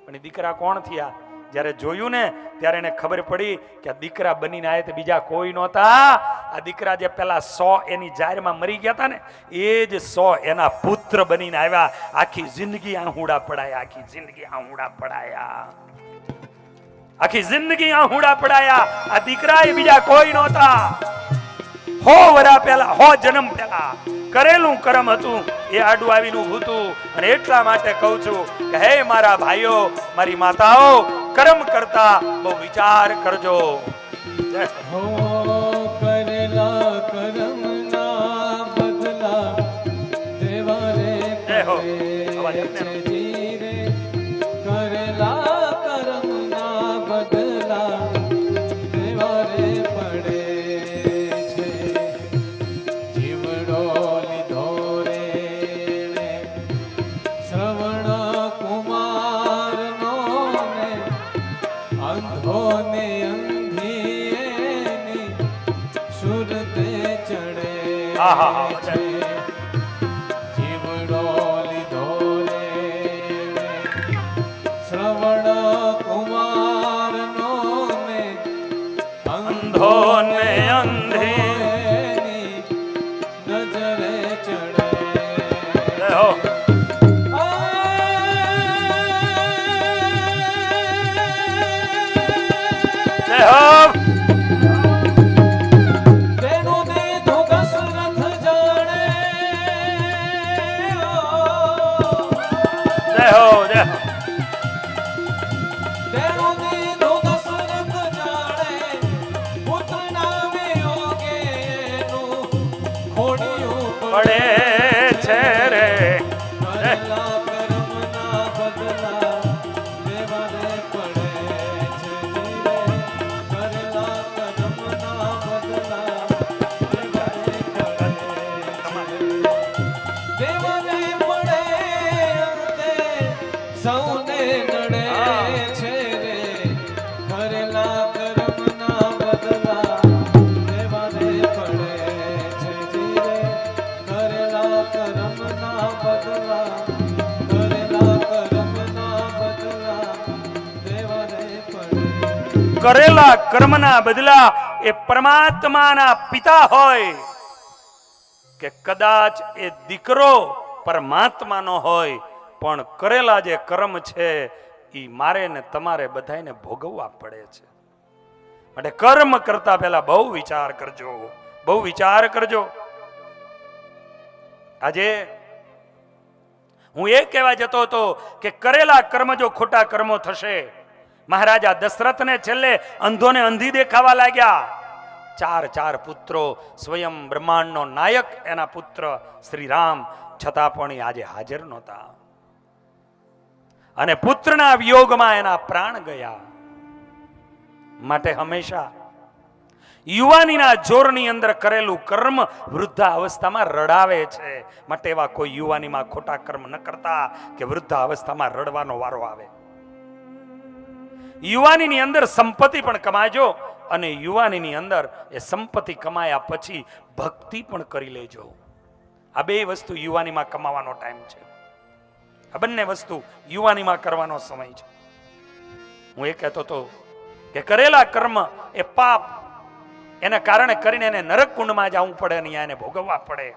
પણ એ દીકરા કોણ થયા? જ્યારે જોયું ને ત્યારે એને ખબર પડી કે દીકરા બનીને આવ્યા તે બીજા કોઈ નહોતા. આ દીકરા જે પેલા 100 એની જાહેરમાં મરી ગયા હતા ને, એ જ 100 એના પુત્ર બનીને આવ્યા. આખી જિંદગી આહુડા પડાયા, આખી જિંદગી આહુડા પડાયા, આખી જિંદગી આહુડા પડાયા. આ દીકરા એ બીજા કોઈ નહોતા. 100 વર્ષ પહેલા, 100 જન્મ પહેલા કરેલું કર્મ હતું એ આડું આવીને ઊભું હતું. અને એટલા માટે કહું છું કે હે મારા ભાઈઓ, મારી માતાઓ, કર્મ કરતા બહુ વિચાર કરજો. હો કરેલા કર્મના બદલા દેવા રે પડે છે જીરે. કરેલા કર્મના બદલા દેવા રે પડે છે. જીવડો લીધો રે શ્રવણ કુમારનો ને અંધો આહા. છે જીવડો લીધો રે શ્રવણ કુમારનો ને અંધો ને અંધી નજરે ચડે જય હો. જય હો. તેનું દીધું દશરથ જાણે જય હો. જય હો. તેનું દીધું દશરથ જાણે પુત્ર નામે યોગે એનું ખોડિયું પડે છે રે. કરેલા કર્મના બદલા દેવાને પડે છે જીરે કરેલા કર્મના બદલા દેવાને પડે છે દેવાને પડે અંતે સૌને નડે છે રે કરેલા કર્મના બદલા દેવાને પડે છે જીરે કરેલા કર્મના બદલા કરેલા કર્મના બદલા દેવાને પડે કરેલા કર્મના બદલા એ પરમાત્માના પિતા હોય કે કદાચ એ દીકરો પરમાત્માનો હોય, પણ કરેલા જે કર્મ છે એ મારે ને તમારે બધાને ભોગવવા પડે છે. માટે કર્મ કરતા પહેલા બહુ વિચાર કરજો, બહુ વિચાર કરજો. આજે હું એ કહેવા જતો હતો કે કરેલા કર્મ જો ખોટા કર્મો થશે, મહારાજા દશરથને છેલ્લે અંધોને અંધી દેખાવા લાગ્યા. ચાર પુત્રો, સ્વયં બ્રહ્માંડનો નાયક એના પુત્ર શ્રી રામ, છતાં પણ એ આજે હાજર નહોતા અને પુત્રના વિયોગમાં એના પ્રાણ ગયા. માટે હંમેશા યુવાનીના જોરની અંદર કરેલું કર્મ વૃદ્ધા અવસ્થામાં રડાવે છે. માટે એવા કોઈ યુવાનીમાં ખોટા કર્મ ન કરતા કે વૃદ્ધા અવસ્થામાં રડવાનો વારો આવે. યુવાનીની અંદર સંપત્તિ પણ કમાજો અને યુવાનીની અંદર એ સંપત્તિ કમાયા પછી ભક્તિ પણ કરી લેજો. આ બે વસ્તુ યુવાનીમાં કમાવાનો ટાઈમ છે. આ બંને વસ્તુ યુવાનીમાં કરવાનો સમય છે. હું એ કહેતો હતો કે કરેલા કર્મ એ પાપ, એના કારણે કરીને એને નરક કુંડમાં જવું પડે અને એને ભોગવવા પડે.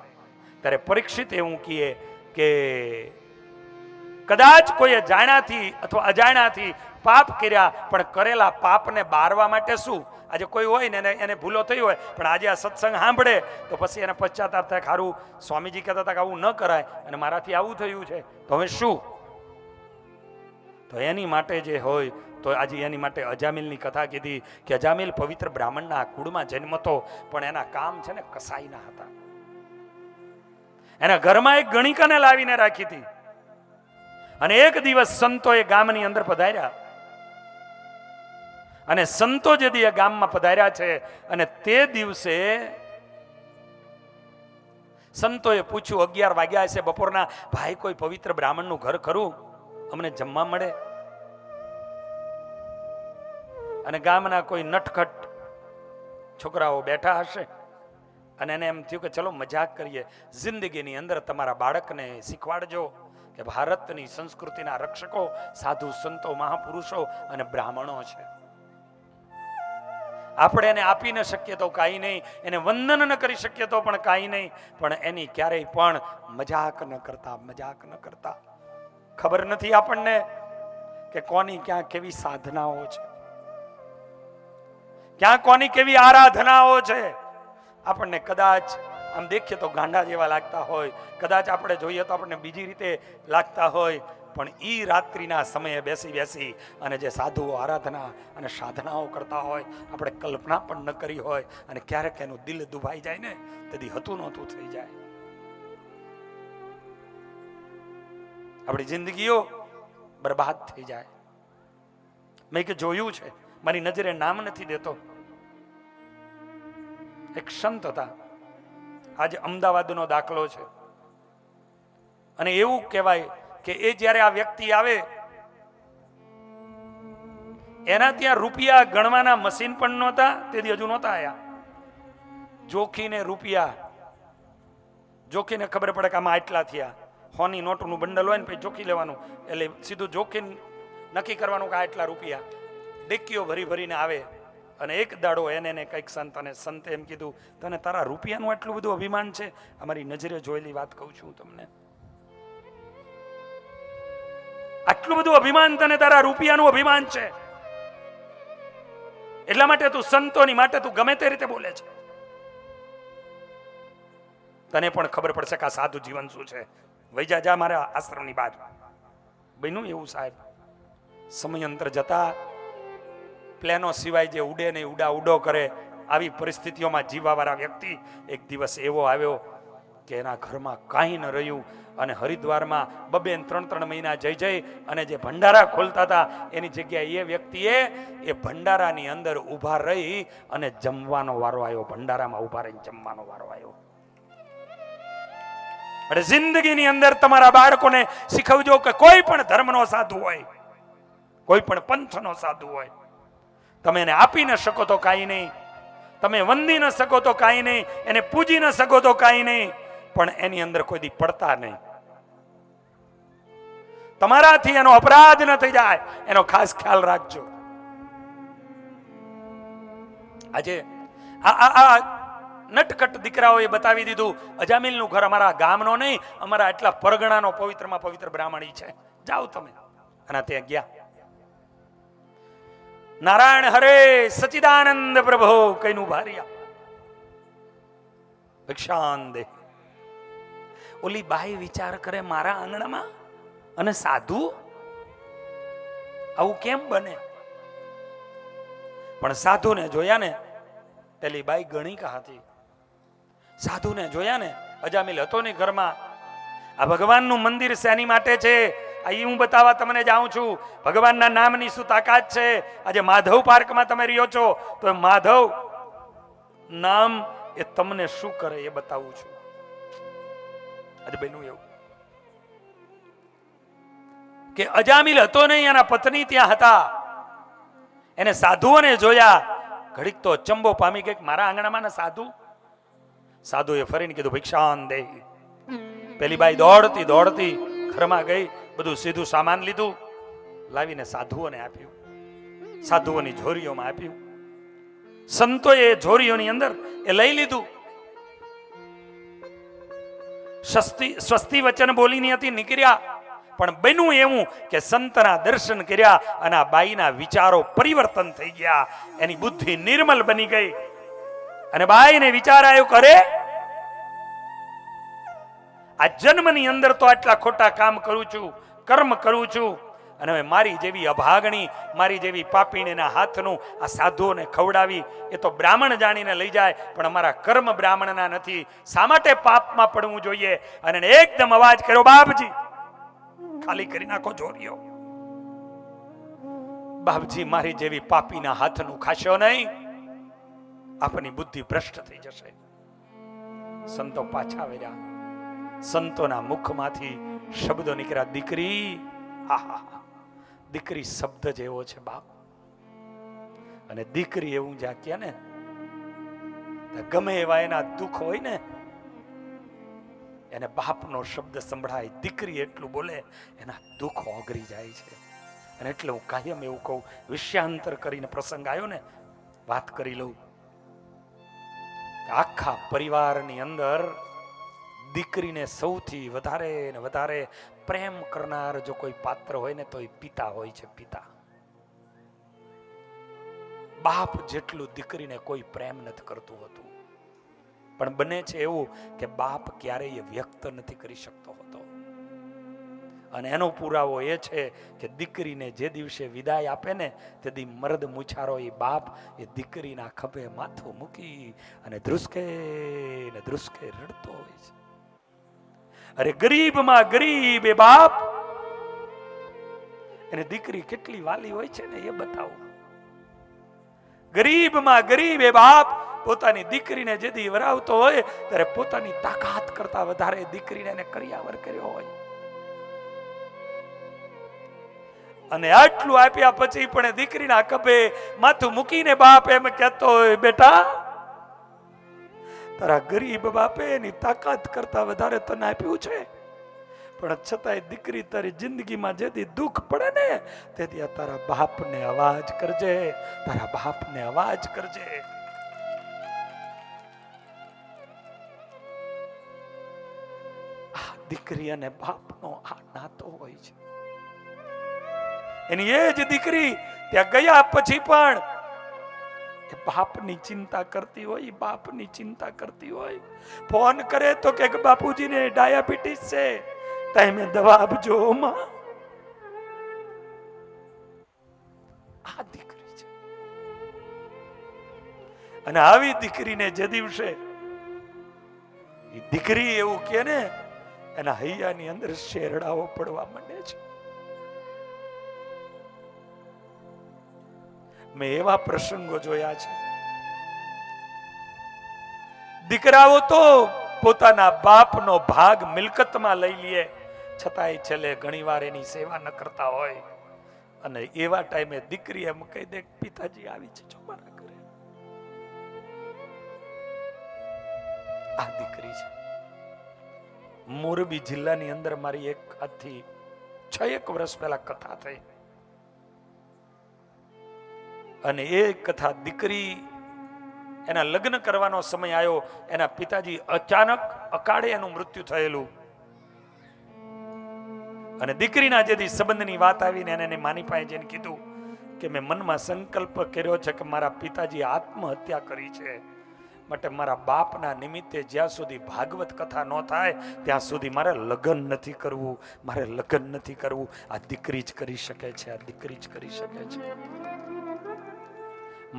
ત્યારે પરીક્ષિત એવું કહે કે કદાચ કોઈએ જાણ્યાથી અથવા અજાણ્યાથી પાપ કર્યા, પણ કરેલા પાપને બારવા માટે શું? આજે કોઈ હોય ને એને ભૂલો થઈ હોય, પણ આજે આ સત્સંગ સાંભળે તો પછી એને પશ્ચાતાપ થાય, ખારું સ્વામીજી કહેતા હતા કે આવું ન કરાય અને મારાથી આવું થયું છે, તો હવે શું? તો એની માટે જે હોય તો આજે એની માટે અજામિલની કથા કીધી કે અજામિલ પવિત્ર બ્રાહ્મણના કુળમાં જન્મતો, પણ એના કામ છે ને કસાઈના હતા. એના ઘરમાં એક ગણિકાને લાવીને રાખી હતી અને એક દિવસ સંતો એ ગામની અંદર પધાર્યા અને સંતો જે દી ગામમાં પધાર્યા છે અને તે દિવસે સંતોએ પૂછ્યું, 11 વાગ્યા હશે બપોરના, ભાઈ કોઈ પવિત્ર બ્રાહ્મણનું ઘર ખરું, અમને જમવા મળે? અને ગામના કોઈ નટખટ છોકરાઓ બેઠા હશે અને એને એમ થયું કે ચલો મજાક કરીએ, જિંદગીની અંદર તમારા બાળકને શીખવાડજો કે ભારતની સંસ્કૃતિના રક્ષકો સાધુ સંતો, મહાપુરુષો અને બ્રાહ્મણો છે. આપણે એને આપી ન શકીએ તો કાંઈ નહીં, એને વંદન ન કરી શકીએ તો પણ કાંઈ નહીં, પણ એની ક્યારેય પણ મજાક ન કરતા. ખબર નથી આપણને કે કોની ક્યાં કેવી સાધનાઓ છે, ક્યાં કોની કેવી આરાધનાઓ છે. આપણને કદાચ આમ દેખીએ તો ગાંડા જેવા લાગતા હોય, કદાચ આપણે જોઈએ તો આપણને બીજી રીતે લાગતા હોય, પણ ઈ રાત્રિના સમયે બેસી અને જે સાધુઓ આરાધના અને સાધનાઓ કરતા હોય, આપણે કલ્પના પણ ન કરી હોય, અને ક્યારેક એનું દિલ દુભાઈ જાય ને તેથી હતું નહોતું થઈ જાય. આપણી જિંદગીઓ બરબાદ થઈ જાય. મેં કે જોયું છે, મારી નજરે નામ નથી દેતો, એક સંત હતા, આજે અમદાવાદનો દાખલો છે, અને એવું કહેવાય કે એ જ્યારે આ વ્યક્તિ આવે એના ત્યાં રૂપિયા ગણવાના મશીન પણ નહોતા, તેથી હજુ નહોતા આયા. જોખીને રૂપિયા જોખીને ખબર પડે કે આમાં આટલા થયા, હોની નોટનું બંડલ હોય ને પછી જોખી લેવાનું, એટલે સીધું જોખી નક્કી કરવાનું કે આટલા રૂપિયા. ડેકીઓ ભરી ભરીને આવે અને એક દાડો એને કંઈક સંતે એમ કીધું, તને તારા રૂપિયાનું આટલું બધું અભિમાન છે? અમારી નજરે જોયેલી વાત કહું છું તમને. આટલું બધું અભિમાન તને તારા રૂપિયાનું અભિમાન છે, એટલા માટે તું સંતોની માટે તું ગમે તે રીતે બોલે છે. તને પણ ખબર પડશે કે આ સાધુ જીવન શું છે. વૈજા જા મારા આશ્રમની બહાર. બન્યું એવું સાહેબ, સમયાંતર જતા પ્લેનો સિવાય જે ઉડે નહીં, ઉડો કરે, આવી પરિસ્થિતિઓમાં જીવવાવાળા વ્યક્તિ એક દિવસ એવો આવ્યો કે એના ઘરમાં કાંઈ ન રહ્યું અને હરિદ્વારમાં 2-3 મહિના જઈ અને જે ભંડારા ખોલતા હતા એની જગ્યાએ એ વ્યક્તિએ એ ભંડારાની અંદર ઊભા રહી અને જમવાનો વારો આવ્યો. ભંડારામાં ઊભા રહીને જમવાનો વારો આવ્યો. એટલે જિંદગીની અંદર તમારા બાળકોને શીખવજો કે કોઈ પણ ધર્મનો સાધુ હોય, કોઈ પણ પંથનો સાધુ હોય, તમે એને આપી ન શકો તો કાંઈ નહીં, તમે વંદી ન શકો તો કાંઈ નહીં, એને પૂજી ન શકો તો કાંઈ નહીં, પણ એની અંદર કોઈ દી પડતા નહીં. તમારાથી એનો અપરાધ ન થઈ જાય એનો ખાસ ખ્યાલ રાખજો. આજે આ નટકટ દીકરાઓએ બતાવી દીધું, અજામિલનું ઘર અમારા ગામનો નહીં, અમારા એટલા પરગણાનો પવિત્રમાં પવિત્ર બ્રાહ્મણી છે, જાઓ તમે. અને ત્યાં ગયા. નારાયણ હરે સચિદાનંદ પ્રભુ કઈનું ભારિયા ભિક્ષાન દે. ઓલી બાઈ વિચાર કરે, મારા આંગણામાં અને સાધુ, આવું કેમ બને? પણ સાધુને જોયા ને, પેલી બાઈ ગણિકા હતી, સાધુને જોયા ને, અજામિલ હતો ને ઘરમાં. આ ભગવાનનું મંદિર શેની માટે છે અહીં હું બતાવવા તમને જાઉં છું. ભગવાનના નામની શું તાકાત છે. આજે માધવ પાર્કમાં તમે રહ્યો છો તો માધવ નામ એ તમને શું કરે એ બતાવું છું. આજે બન્યું એવું કે અજામિલ હતો નહીં, એના પત્ની ત્યાં હતા. એને સાધુઓને જોયા, ઘડીક તો ચંબો પામી ગઈ, મારા આંગણામાં ને સાધુ. સાધુએ ફરીને કીધું ભિક્ષાન દે. પેલી બાઈ દોડતી દોડતી ઘરમાં ગઈ, બધું સીધું સામાન લીધું, લાવીને સાધુઓને આપ્યું, સાધુઓની ઝોરીઓમાં આપ્યું. સંતોએ ઝોરીઓની અંદર એ લઈ લીધું. સ્વસ્તિ વચન બોલીની હતી, નીકળ્યા. પણ બન્યું એવું કે સંતના દર્શન કર્યા અને આ બાઈના વિચારો પરિવર્તન થઈ ગયા, એની બુદ્ધિ નિર્મલ બની ગઈ. અને બાઈને વિચાર આવ્યો, કરે આ જન્મની અંદર તો આટલા ખોટા કામ કરું છું, કર્મ કરું છું, અને હવે મારી જેવી અભાગણી, મારી જેવી પાપીણીના હાથનું આ સાધુઓને ખવડાવી એ તો બ્રાહ્મણ જાણીને લઈ જાય, પણ અમારા કર્મ બ્રાહ્મણના નથી. શા માટે પાપમાં પડવું જોઈએ? અને એકદમ અવાજ કર્યો, બાપજી ખાલી કરી નાખો જોરિયો. બાપજી મારી જેવી પાપીના હાથનું ખાશો નહીં, આપની બુદ્ધિ ભ્રષ્ટ થઈ જશે. સંતો પાછા વર્યા. સંતોના મુખમાંથી શબ્દો નીકળ્યા, દીકરી. દીકરી શબ્દ જેવો છે બાપ. અને દીકરી એવું જ્યાં કે ને, ગમે એવા એના દુઃખ હોય ને, એને બાપનો શબ્દ સંભળાય, દીકરી એટલું બોલે, એના દુઃખ ઓગરી જાય છે. અને એટલે હું કાયમ એવું કહું, વિષયાંતર કરીને પ્રસંગ આવ્યો ને, વાત કરી લઉં. આખા પરિવારની અંદર દીકરીને સૌથી વધારે ને વધારે પ્રેમ કરનાર જો કોઈ પાત્ર હોય ને તો એ પિતા હોય છે. પિતા. બાપ જેટલું દીકરીને કોઈ પ્રેમ નથી કરતું હતું. પણ બને છે એવું કે બાપ ક્યારેય વ્યક્ત નથી કરી શકતો હતો. અને એનો પુરાવો એ છે કે દીકરીને જે દિવસે વિદાય આપે ને તે દી મર્દ મુછારો એ બાપ એ દીકરીના ખભે માથું મૂકી અને ધ્રુસકે ને ધ્રુસકે રડતો હોય છે. અરે ગરીબમાં ગરીબ એ બાપ, એને દીકરી કેટલી વાલી હોય છે ને એ બતાવો. ગરીબમાં ગરીબ એ બાપ પોતાની દીકરીને જે દી વરાવતો હોય ત્યારે પોતાની તાકાત કરતા વધારે દીકરીને એને કરિયાવર કર્યો હોય. અને આટલું આપ્યા પછી પણ દીકરીના ખભે માથું મૂકીને બાપ એમ કહેતો હોય, બેટા તારા ગરીબ બાપે એની તાકાત કરતા વધારે તને આપ્યું છે, પણ છતાંય દીકરી તારી જિંદગીમાં જેથી દુઃખ પડે ને તેથી તારા બાપને અવાજ કરજે, તારા બાપને અવાજ કરજે. આ દીકરી અને બાપનો આ નાતો હોય છે. એની એ જ દીકરી ત્યાં ગયા પછી પણ એ બાપની ચિંતા કરતી હોય, બાપની ચિંતા કરતી હોય. ફોન કરે તો કે બાપુજીને ડાયાબિટીસ છે, ટાઈમે દવા આપજો માં. આ દીકરી છે. અને આવી દીકરીને જે દિવસે એ દીકરી એવું કે ને એના હૈયાની અંદર શેરડાઓ પડવા માંડે છે. મેં એવા પ્રસંગો જોયા છે. દીકરાઓ તો પોતાના બાપનો ભાગ મિલકતમાં લઈ લે, છતાંય છેલ્લે ઘણીવાર એની સેવા ન કરતા હોય. અને એવા ટાઈમે દીકરી એમ કહી દે પિતાજી આવી છે જો મારા ઘરે. આ દીકરી છે. મોરબી જિલ્લાની અંદર મારી એક આજથી 6 વર્ષ પહેલા કથા થઈ, અને એ કથા દીકરી એના લગ્ન કરવાનો સમય આવ્યો, એના પિતાજી અચાનક અકાળે એનું મૃત્યુ થયેલું. અને દીકરીના જેથી સંબંધની વાત આવીને એને માની પાસે જઈને કીધું કે મેં મનમાં સંકલ્પ કર્યો છે કે મારા પિતાજી આત્મહત્યા કરી છે, માટે મારા બાપના નિમિત્તે જ્યાં સુધી ભાગવત કથા ન થાય ત્યાં સુધી મારે લગ્ન નથી કરવું, મારે લગ્ન નથી કરવું. આ દીકરી જ કરી શકે છે, આ દીકરી જ કરી શકે છે.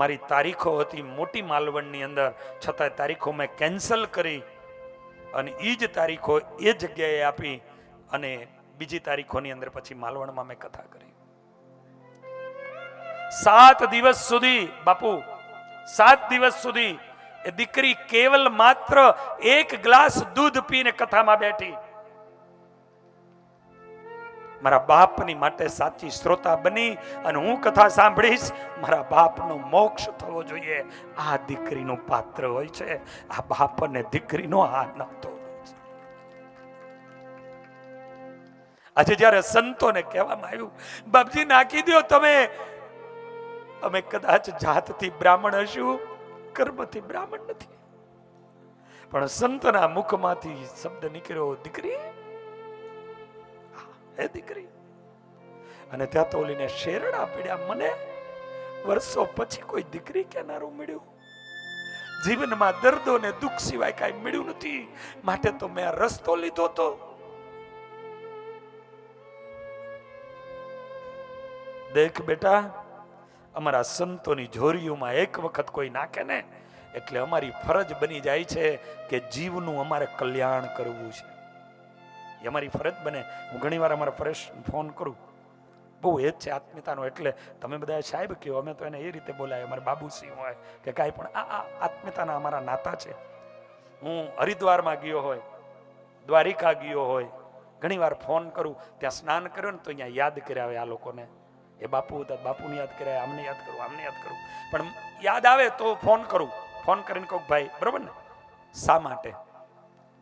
મારી તારીખો હતી મોટી માલવણની અંદર, છતાં તારીખો મેં કેન્સલ કરી અને એ જ તારીખો એ જગ્યાએ આપી અને બીજી તારીખોની અંદર પછી માલવણમાં મેં કથા કરી. 7 દિવસ સુધી બાપુ, 7 દિવસ સુધી એ દીકરી કેવલ માત્ર 1 ગ્લાસ દૂધ પીને કથામાં બેઠી. મારા બાપની માટે સાચી શ્રોતા બની અને હું કથા સાંભળીશ, મારા બાપનો મોક્ષ થવો જોઈએ. આ દીકરીનું પાત્ર હોય છે. આ બાપ અને દીકરીનો આ નાતો હોય છે. આજે જ્યારે સંતોને કહેવામાં આવ્યું બાપજી નાખી દો તમે, અમે કદાચ જાતથી બ્રાહ્મણ હશું, કર્મથી બ્રાહ્મણ નથી, પણ સંતના મુખમાંથી શબ્દ નીકળ્યો દીકરી, હે દીકરી. અને ત્યાં તો ઓલીને શેરડા પીડ્યા. મને વર્ષો પછી કોઈ દીકરી કેનારું મળ્યું. જીવનમાં દર્દો ને દુઃખ સિવાય કાંઈ મળ્યું નથી, માટે તો મેં આ રસ્તો લીધો તો. દેખ બેટા, અમારા સંતોની જોરીઓમાં એક વખત કોઈ નાખે ને એટલે અમારી ફરજ બની જાય છે કે જીવનું અમારે કલ્યાણ કરવું છે. એ અમારી ફરજ બને. હું ઘણી વાર અમારા પરેશ ફોન કરું, બહુ એ જ છે આત્મીયતાનો, એટલે તમે બધા સાહેબ કહો, અમે તો એને એ રીતે બોલાય, અમારે બાબુસિંહ હોય કે કાંઈ પણ, આ આત્મીયતાના અમારા નાતા છે. હું હરિદ્વારમાં ગયો હોય, દ્વારિકા ગયો હોય, ઘણી વાર ફોન કરું, ત્યાં સ્નાન કર્યો ને તો અહીંયા યાદ કર્યા આવે આ લોકોને, એ બાપુ હતા, બાપુને યાદ કર્યા, આમને યાદ કરું, આમને યાદ કરું. પણ યાદ આવે તો ફોન કરું, ફોન કરીને કહું ભાઈ બરોબર ને, શા માટે?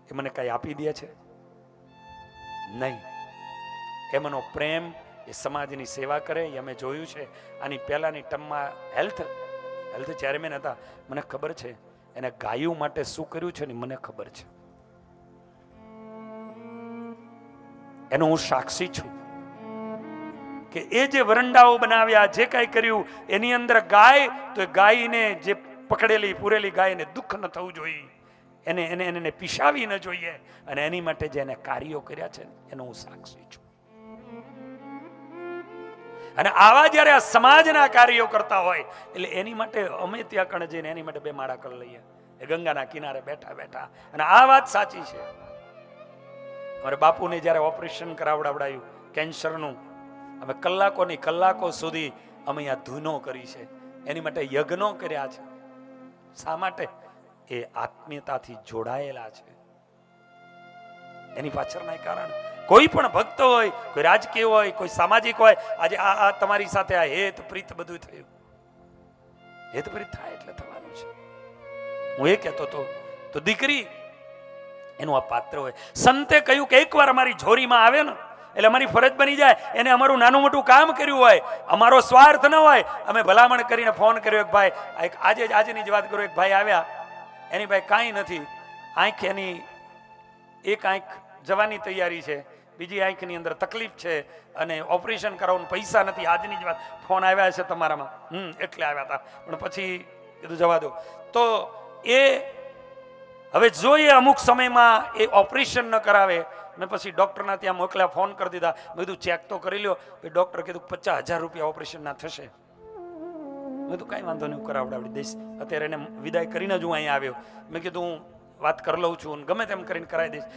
એ મને કાંઈ આપી દે છે? નહીં. એમનો પ્રેમ, એ સમાજની સેવા કરે, એ અમે જોયું છે. આની પહેલાની ટર્મમાં હેલ્થ ચેરમેન હતા, મને ખબર છે એને ગાયું માટે શું કર્યું છે ને મને ખબર છે. એનો હું સાક્ષી છું કે એ જે વરંડાઓ બનાવ્યા, જે કાંઈ કર્યું, એની અંદર ગાય, તો એ ગાયને જે પકડેલી પૂરેલી ગાયને દુઃખ ન થવું જોઈએ, એને પીસાવી ન જોઈએ, અને એની માટે જે એને કાર્યો કર્યા છે એનો હું સાક્ષી છું. અને આવા જ્યારે આ સમાજના કાર્યો કરતા હોય એટલે એની માટે અમે ત્યાં કણ જઈને એની માટે 2 માળા કરી લઈએ, એ ગંગાના કિનારે બેઠા બેઠા. અને આ વાત સાચી છે. અમારે બાપુને જ્યારે ઓપરેશન કરાવડાવડાયું કેન્સરનું, અમે કલાકો સુધી અમે અહીંયા ધૂનો કરી છે, એની માટે યજ્ઞો કર્યા છે. શા માટે? એ આત્મીયતાથી જોડાયેલા છે. એની પાછળના કારણ કોઈ પણ ભક્ત હોય, કોઈ રાજકીય હોય, કોઈ સામાજિક હોય, આજે આ તમારી સાથે આ હેત પ્રીત બધું થયું. હેત પ્રીત થાય એટલે થવાનું છે. હું એ કહેતો હતો તો દીકરી એનું આ પાત્ર હોય. સંતે કહ્યું કે એકવાર અમારી ઝોરીમાં આવે ને એટલે અમારી ફરજ બની જાય. એને અમારું નાનું મોટું કામ કર્યું હોય, અમારો સ્વાર્થ ન હોય, અમે ભલામણ કરીને ફોન કર્યો એક ભાઈ, આજની જ વાત કરું, એક ભાઈ આવ્યા, એની ભાઈ કાંઈ નથી, આંખ એની એક આંખ જવાની તૈયારી છે, બીજી આંખની અંદર તકલીફ છે અને ઓપરેશન કરાવવાનું પૈસા નથી. આજની જ વાત, ફોન આવ્યા છે તમારામાં, એટલે આવ્યા હતા, પણ પછી કીધું જવા દો. તો એ હવે જોઈએ અમુક સમયમાં એ ઓપરેશન ન કરાવે, મેં પછી ડૉક્ટરના ત્યાં મોકલ્યા, ફોન કરી દીધા, મેં કીધું ચેક તો કરી લ્યો. ડૉક્ટર કીધું 50,000 રૂપિયા ઓપરેશનના થશે. મેં કીધું કાંઈ વાંધો નહીં, હું કરાવડાવી દઈશ. અત્યારે એને વિદાય કરીને જ હું અહીંયા આવ્યો. મેં કીધું હું વાત કરી લઉં છું, ગમે તેમ કરીને કરાવી દઈશ.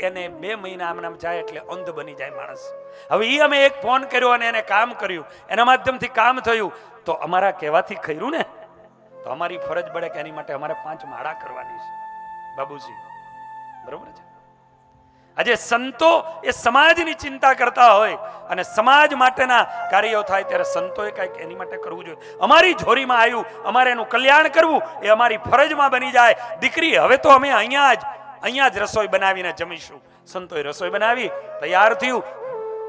એને 2 મહિના આમ જાય એટલે અંધ બની જાય માણસ. હવે અમે એક ફોન કર્યો અને એને કામ કર્યું, એના માધ્યમથી કામ થયું, તો અમારા કહેવાથી ખર્યું ને, તો અમારી ફરજ પડે કે એની માટે અમારે 5 માળા કરવાની છે બાબુજી, બરોબર છે. આજે સંતો એ સમાજની ચિંતા કરતા હોય અને સમાજ માટેના કાર્યો થાય ત્યારે સંતોએ કંઈક એની માટે કરવું જોઈએ. અમારી ઝોરીમાં આવ્યું, અમારે એનું કલ્યાણ કરવું એ અમારી ફરજમાં બની જાય. દીકરી હવે તો અમે અહીંયા જ રસોઈ બનાવીને જમીશું. સંતોએ રસોઈ બનાવી, તૈયાર થયું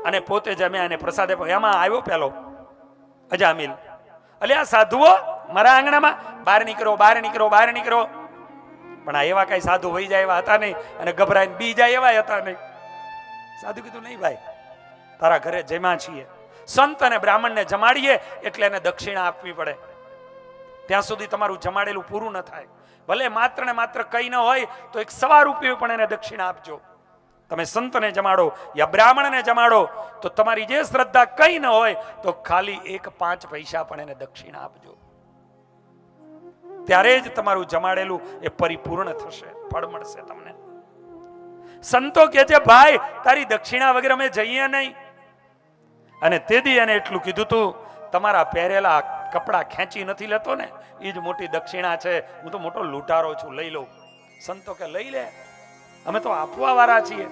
અને પોતે જમ્યા અને પ્રસાદ આપ્યો. એમાં આવ્યો પેલો અજામિલ, અલ્યા સાધુઓ મારા આંગણામાં, બહાર નીકળો, બહાર નીકળો, બહાર નીકળો. પણ આ એવા કઈ સાધુ વહી જાય એવા હતા નહીં અને ગભરાઈને બી જાય એવા હતા નહીં. સાધુ કીધું નહીં ભાઈ, તારા ઘરે જમ્યા છીએ, સંત અને બ્રાહ્મણને જમાડીએ એટલે એને દક્ષિણા આપવી પડે. ત્યાં સુધી તમારું જમાડેલું પૂરું ન થાય. ભલે માત્ર ને માત્ર કઈ ન હોય તો 1 રૂપિયો પણ એને દક્ષિણા આપજો. તમે સંતને જમાડો યા બ્રાહ્મણને જમાડો તો તમારી જે શ્રદ્ધા કઈ ન હોય તો ખાલી 5 પૈસા પણ એને દક્ષિણા આપજો. ત્યારે જ તમારું જમાડેલું એ પરિપૂર્ણ થશે, ફળ મળશે તમને. સંતો કહે છે ભાઈ તારી દક્ષિણા વગર અમે જઈએ નહીં. અને તેથી એને એટલું કીધું તું, તમારા પહેરેલા કપડા ખેંચી નથી લેતો ને, એ જ મોટી દક્ષિણા છે. હું તો મોટો લૂંટારો છું, લઈ લઉં. સંતો કે લઈ લે, અમે તો આપવા વાળા છીએ,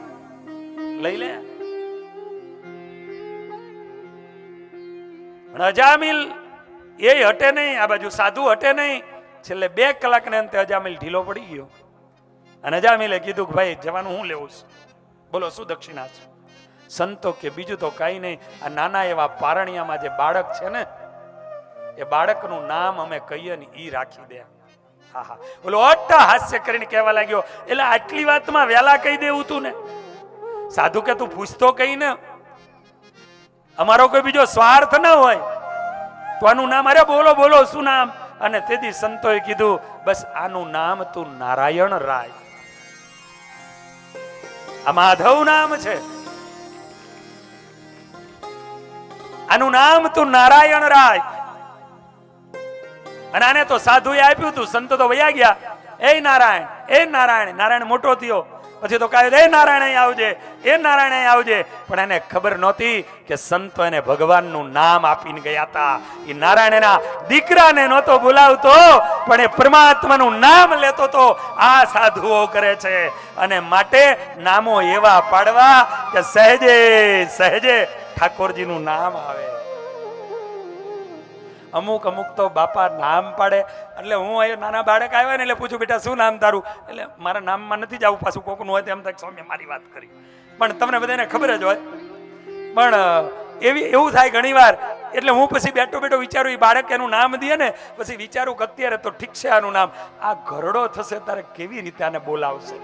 લઈ લે. અજામિલ એ હટે નહીં, આ બાજુ સાધુ હટે નહીં. છેલ્લે 2 કલાકને અંતે અજામિલ ઢીલો પડી ગયો અને અજામિલે કીધું કે ભાઈ જવાનું હું લેવું છે, બોલો શું દક્ષિણા છે? સંતો કે બીજું તો કઈ નહીં, આ નાના એવા પારણિયામાં જે બાળક છે ને, એ બાળકનું નામ અમે કહીએ ને ઈ રાખી દે. હા હા, બોલો અટ્ટા હાસ્ય કરીને કહેવા લાગ્યો, એટલે આટલી વાતમાં વહેલા કહી દેવું તું ને. સાધુ કે તું પૂછતો કઈ ને, અમારો કોઈ બીજો સ્વાર્થ ન હોય તો આનું નામ, અરે બોલો બોલો શું નામ? અને તેથી સંતોએ કીધું બસ આનું નામ તું નારાયણ રાય. આ માધવ નામ છે, આનું નામ તું નારાયણ રાય. અને આને તો સાધુએ આપ્યું તું, સંતો તો વયા ગયા. એ નારાયણ, એ નારાયણ. નારાયણ મોટો થયો પછી તો કહે એ નારાયણ અહીં આવજે, એ નારાયણ અહીં આવજે. પણ એને ખબર નહોતી કે સંતો એને ભગવાનનું નામ આપીને ગયા હતા. એ નારાયણના દીકરાને નહોતો બોલાવતો પણ એ પરમાત્માનું નામ લેતો તો. આ સાધુઓ કરે છે. અને માટે નામો એવા પાડવા કે સહેજે સહેજે ઠાકોરજીનું નામ આવે. અમુક તો બાપા નામ પાડે એટલે હું અહીંયા નાના બાળક આવ્યા ને એટલે પૂછું બેટા શું નામ તારું? એટલે મારા નામમાં નથી જવું, પાછું કોકનું હોય તેમ થાય સ્વામી મારી વાત કરી. પણ તમને બધાને ખબર જ હોય. પણ એવું થાય ઘણી વાર. એટલે હું પછી બેઠો વિચારું એ બાળક એનું નામ દે ને, પછી વિચારું કે અત્યારે તો ઠીક છે આનું નામ, આ ઘરડો થશે તારે કેવી રીતે આને બોલાવશે.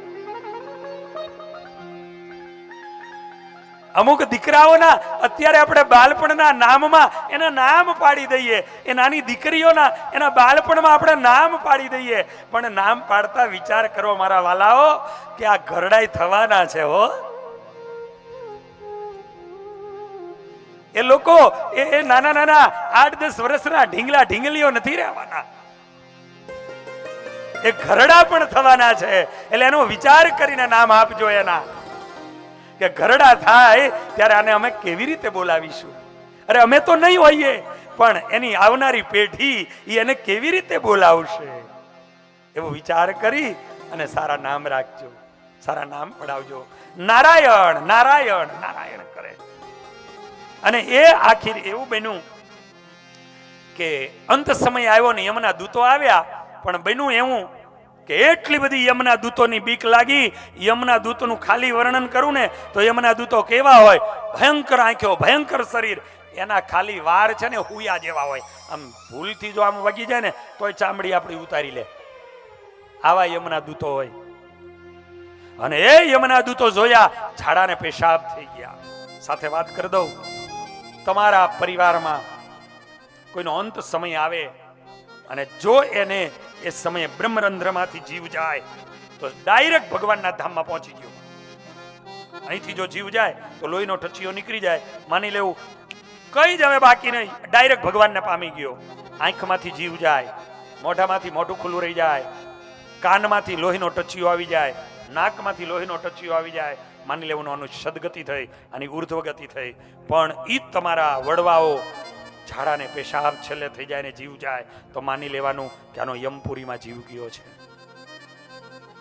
અમુક દીકરાઓના અત્યારે આપણે બાળપણના નામમાં એના નામ પાડી દઈએ. એ નાની દીકરીઓના એના બાળપણમાં આપણે નામ પાડી દઈએ. પણ નામ પાડતા વિચાર કરો મારા વાલાઓ કે આ ઘરડાઈ થવાના છે હો. એ લોકો એ નાના 8-10 વર્ષના ઢીંગલીઓ નથી રહેવાના, એ ઘરડા પણ થવાના છે. એટલે એનો વિચાર કરીને નામ આપજો એના, કે ઘરડા થાય ત્યારે આને અમે કેવી રીતે બોલાવીશું. અરે અમે તો નહીં હોઈએ પણ એની આવનારી પેઢી એને કેવી રીતે બોલાવશે, એવો વિચાર કરી અને સારા નામ રાખજો, સારા નામ પડાવજો. નારાયણ નારાયણ નારાયણ કરે. અને એ આખીર એવું બન્યું કે અંત સમય આવ્યો ને, યમના દૂતો આવ્યા. પણ બન્યું એવું કે એટલી બધી યમના દૂતોની બીક લાગી. યમના દૂતોનું ખાલી વર્ણન કરું ને તો યમના દૂતો કેવા હોય? ભયંકર આંખો, ભયંકર શરીર, એના ખાલી વાર છે ને હુયા જેવા હોય. આમ ભૂલથી જો આમ વગી જાય ને તોય ચામડી આપણી ઉતારી લે. આવા યમના દૂતો હોય. અને એ યમના દૂતો જોયા, ઝાડા ને પેશાબ થઈ ગયા. સાથે વાત કરી દઉં, તમારા પરિવારમાં કોઈનો અંત સમય આવે અને જો એને એ સમયે બ્રહ્મરંધ્રમાંથી જીવ જાય તો ડાયરેક્ટ ભગવાનના ધામમાં પહોંચી ગયો. અહીંથી જો જીવ જાય તો લોહીનો ટચીઓ નીકળી જાય, માની લેવું કઈ જ હવે બાકી નહીં, ડાયરેક્ટ ભગવાનને પામી ગયો. આંખમાંથી જીવ જાય, મોઢામાંથી મોઢું ખુલ્લું રહી જાય, કાનમાંથી લોહીનો ટચીઓ આવી જાય, નાકમાંથી લોહીનો ટચીઓ આવી જાય, માની લેવું આનું સદગતિ થઈ, આની ઉર્ધ્વગતિ થઈ. પણ ઈ તમારા વડવાઓ ઝાડાને પેશાબ છેલ્લે થઈ જાય ને જીવ જાય તો માની લેવાનું કે આનો યમપુરીમાં જીવ ગયો છે,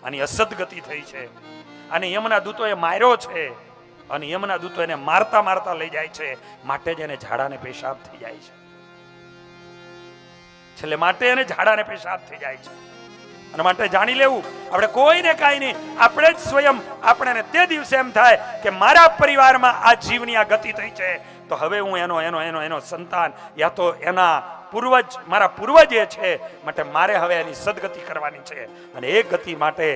આની અસદગતિ થઈ છે, અને યમના દૂતોએ માર્યો છે, અને યમના દૂતો એને મારતા મારતા લઈ જાય છે. માટે જ એને ઝાડાને પેશાબ થઈ જાય છે, છેલ્લે માટે એને ઝાડાને પેશાબ થઈ જાય છે. અને માટે જાણી લેવું, આપણે કોઈને કાંઈ નહીં, આપણે જ સ્વયં આપણે તે દિવસે એમ થાય કે મારા પરિવારમાં આ જીવની આ ગતિ થઈ છે તો હવે હું એનો એનો એનો એનો સંતાન યા તો એના પૂર્વજ, મારા પૂર્વજ એ છે, માટે મારે હવે એની સદગતિ કરવાની છે. અને એ ગતિ માટે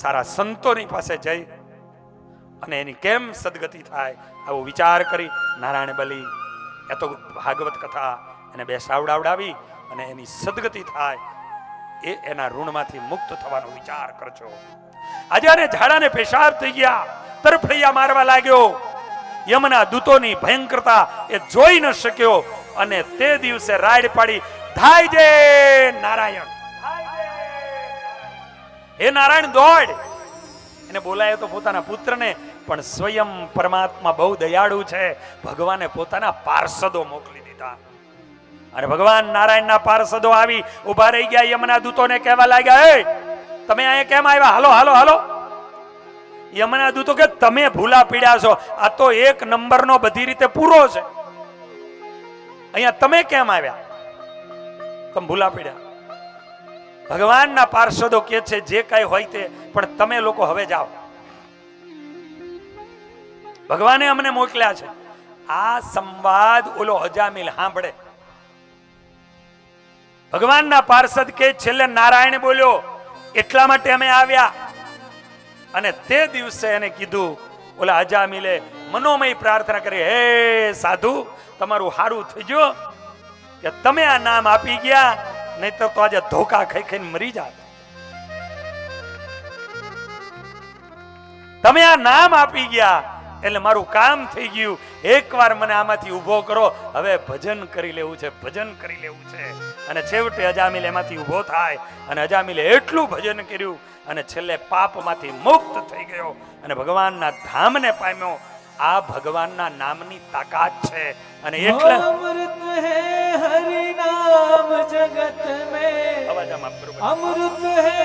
સારા સંતોની પાસે જઈ અને એની કેમ સદગતિ થાય આવો વિચાર કરી નારાયણ બલી એ તો ભાગવત કથા એને બેસાવડાવડાવી અને એની સદગતિ થાય, એ એના ઋણમાંથી મુક્ત થવાનો વિચાર કરજો. આજે આને ઝાડાને પેશાબ થઈ ગયા, તરફડિયા મારવા લાગ્યો. યમના દૂતોની ભયંકરતા એ જોઈ ન શક્યો અને તે દિવસે રાડ પાડી, થાય જે નારાયણ, હે નારાયણ દોડ. એને બોલાયો તો પોતાના પુત્રને, પણ સ્વયં પરમાત્મા બહુ દયાળુ છે, ભગવાને પોતાના પાર્ષદો મોકલી દીધા. અને ભગવાન નારાયણના પાર્ષદો આવી ઉભા રહી ગયા. યમના દૂતોને કહેવા લાગ્યા, એ તમે અહીંયા કેમ આવ્યા? હાલો હાલો હાલો. યમના દૂતો કે તમે ભૂલા પીડ્યા છો, આ તો એક નંબરનો બધી રીતે પૂરો છે, અહીંયા તમે કેમ આવ્યા? તમે ભૂલા પીડ્યા. ભગવાનના પાર્ષદો કે છે જે કઈ હોય તે, પણ તમે લોકો હવે જાઓ, ભગવાને અમને મોકલ્યા છે. આ સંવાદ ઓલો અજામિલ સાંભળે. ભગવાનના પાર્ષદ કે છેલ્લે નારાયણ બોલ્યો એટલા માટે અમે આવ્યા. અને તે દિવસે એને કીધું, ઓલા અજામિલે મનોમય પ્રાર્થના કરી, હે સાધુ તમારું હારું થઈ ગયો કે તમે આ નામ આપી ગયા, નહીતર તો આજે ધોકા ખાઈ ખાઈને મરી જાત. તમે આ નામ આપી ગયા એટલે મારું કામ થઈ ગયું. એકવાર મને આમાંથી ઉભો કરો, હવે ભજન કરી લેવું છે, ભજન કરી લેવું છે. અને છેવટે અજામિલ એમાંથી ઉભો થાય અને અજામિલે એટલું ભજન કર્યું અને છેલ્લે પાપમાંથી મુક્ત થઈ ગયો અને ભગવાનના ધામને પામ્યો. આ ભગવાનના નામની તાકાત છે. અને એટલે અમૃત હે હરિ નામ જગત મેં, અવાજ આમાં બરોબર. અમૃત હે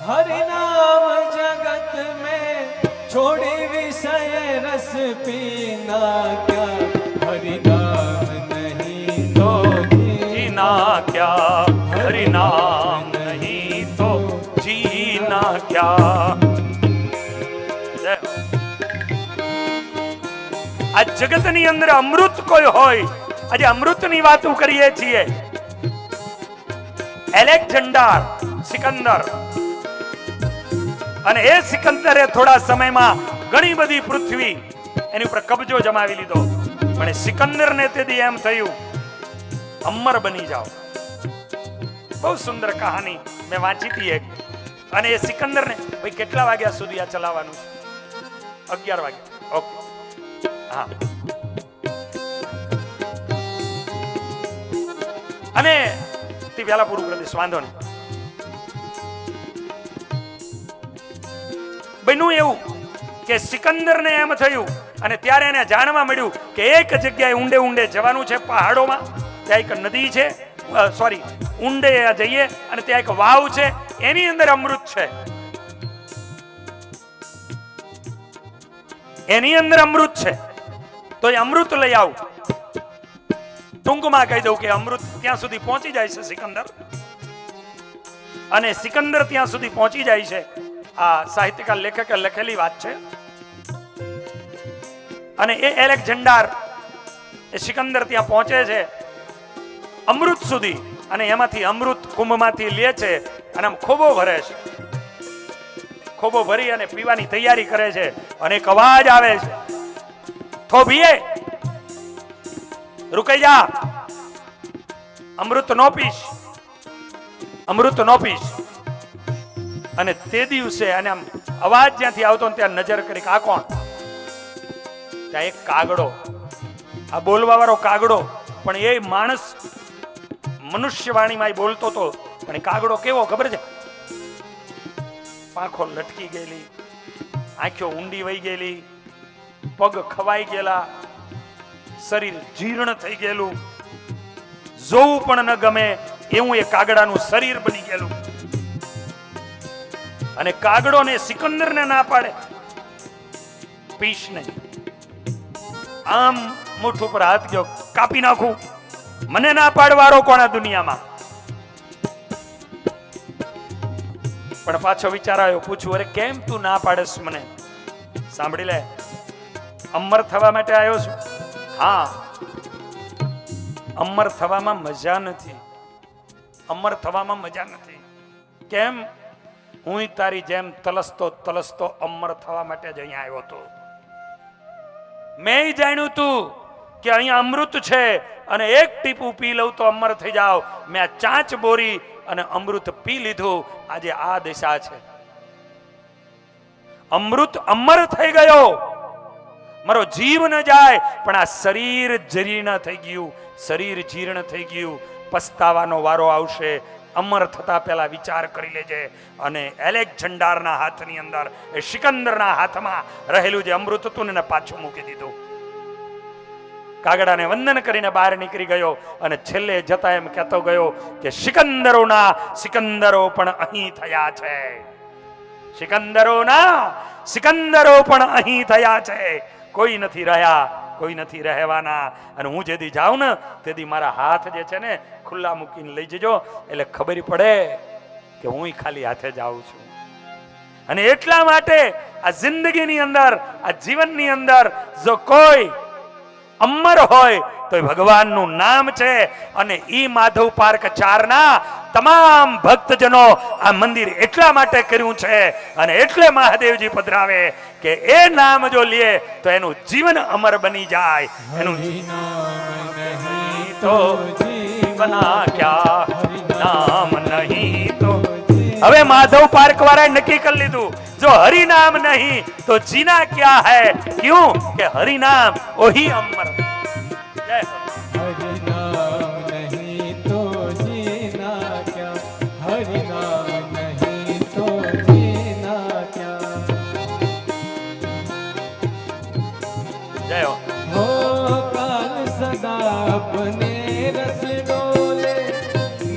હરિ નામ જગત મેં, छोड़ी विषय रस पीना क्या, हरि नाम नहीं तो जीना क्या, हरि नाम नहीं तो जीना क्या. આ જગતની અંદર અમૃત કોઈ હોય, આજે અમૃતની વાતો કરીએ છીએ. એલેક્ઝાન્ડર સિકંદર, અને એ સિકંદરે થોડા સમયમાં ઘણી બધી પૃથ્વી એની ઉપર કબજો જમાવી લીધો. પણ એ સિકંદરને તેથી એમ થયું અમર બની જાઓ. બહુ સુંદર કહાની મેં વાંચી હતી એક. અને એ સિકંદરને ભાઈ કેટલા વાગ્યા સુધી આ ચલાવવાનું? 11 વાગ્યા. ઓકે, હા. અને તે વહેલા પૂરું કરી દઈશ, વાંધો નહીં. બન્યું એવું કે સિકંદરને એમ થયું, અને ત્યારે એને જાણવા મળ્યું કે એક જગ્યાએ ઊંડે ઊંડે જવાનું છે પહાડોમાં. ત્યાં એક નદી છે, સોરી ઊંડે જઈએ અને ત્યાં એક વાવ છે, એની અંદર અમૃત છે. એની અંદર અમૃત છે, તો એ અમૃત લઈ આવું. ટૂંકમાં કહી દઉં કે અમૃત ત્યાં સુધી પહોંચી જાય છે સિકંદર. અને સિકંદર ત્યાં સુધી પહોંચી જાય છે. આ સાહિત્યકાર લેખકે લખેલી વાત છે. અને એ એલેક્ઝાન્ડર એ સિકંદર ત્યાં પહોંચે છે અમૃત સુધી, અને એમાંથી અમૃત કુંભમાંથી લે છે અને આમ ખોબો ભરે છે. ખોબો ભરી અને પીવાની તૈયારી કરે છે અને એક અવાજ આવે છે, થોભીએ રૂકાઈ જા, અમૃત નો પીશ, અમૃત નો પીશ. અને તે દિવસે અને આમ અવાજ જ્યાંથી આવતો ત્યાં નજર કરી આ કોણ? ત્યાં એક કાગડો, આ બોલવા વાળો કાગડો, પણ એ માણસ મનુષ્યવાણીમાં બોલતો હતો. પણ એ કાગડો કેવો ખબર છે? પાંખો લટકી ગયેલી, આંખો ઊંડી વહી ગયેલી, પગ ખવાઈ ગયેલા, શરીર જીર્ણ થઈ ગયેલું, જોવું પણ ન ગમે એવું એ કાગડાનું શરીર બની ગયેલું. અને કાગડો ને સિકંદરને ના પાડે, પીશ નહીં. આમ મુઠ ઉપર હાથ ગયો, કાપી નાખું, મને ના પાડવારો કોણ આ દુનિયામાં? પણ પાછો વિચાર આવ્યો, પૂછું, અરે કેમ તું ના પાડેસ મને? સાંભળી લે, અમર થવા માટે આવ્યો છું. હા, અમર થવામાં મજા નથી, અમર થવામાં મજા નથી. કેમ? હું તારી જેમ તલસતો તલસતો અમર થવા માટે જ અહીંયા આવ્યો હતો. મેં જાણ્યું તું કે અહીંયા અમૃત છે અને એક ટીપું પી લઉં તો અમર થઈ જાવ. મેં આ ચાંચ બોરી અને અમૃત પી લીધું, આજે આ દશા છે. અમૃત અમર થઈ ગયો, મારો જીવ ન જાય, પણ આ શરીર જીર્ણ થઈ ગયું, શરીર જીર્ણ થઈ ગયું. પસ્તાવાનો વારો આવશે. અમર થતા પહેલા વિચાર કરી લેજે. અને એલેક્ઝાન્ડરના હાથની અંદર, એ સિકંદરના હાથમાં રહેલું જે અમૃત હતું ને પાછું મૂકી દીધું. કાગડાને વંદન કરીને બહાર નીકળી ગયો અને છેલ્લે જતા એમ કહેતો ગયો કે સિકંદરોના સિકંદરો પણ અહીં થયા છે, સિકંદરોના સિકંદરો પણ અહીં થયા છે. કોઈ નથી રહ્યા, કોઈ નથી રહેવાના. અને હું જેથી જાઉં ને તેથી મારા હાથ જે છે ને ખુલ્લા મૂકીને લઈ જજો, એટલે ખબર પડે કે હું ખાલી હાથે જ આવું છું. અને એટલા માટે આ જિંદગીની અંદર, આ જીવનની અંદર જો કોઈ અમર હોય તો ભગવાનનું નામ છે. અને ઈ માધવ પાર્ક 4 ના તમામ ભક્તજનો આ મંદિર એટલા માટે કર્યું છે અને એટલે મહાદેવજી પધરાવે કે એ નામ જો લે તો એનું જીવન અમર બની જાય. એનું નહીં તો જીવના ક્યા, નામ નહીં તો. હવે માધવ પાર્ક વાળાએ નક્કી કરી લીધું, જો હरि नाम नहीं तो जीना क्या है? क्यों कि हरि नाम वही अमर. जय हरि नाम नहीं तो जीना क्या, हरि नाम नहीं तो जीना क्या. जय हो. हो काल सदा अपने रस डोले,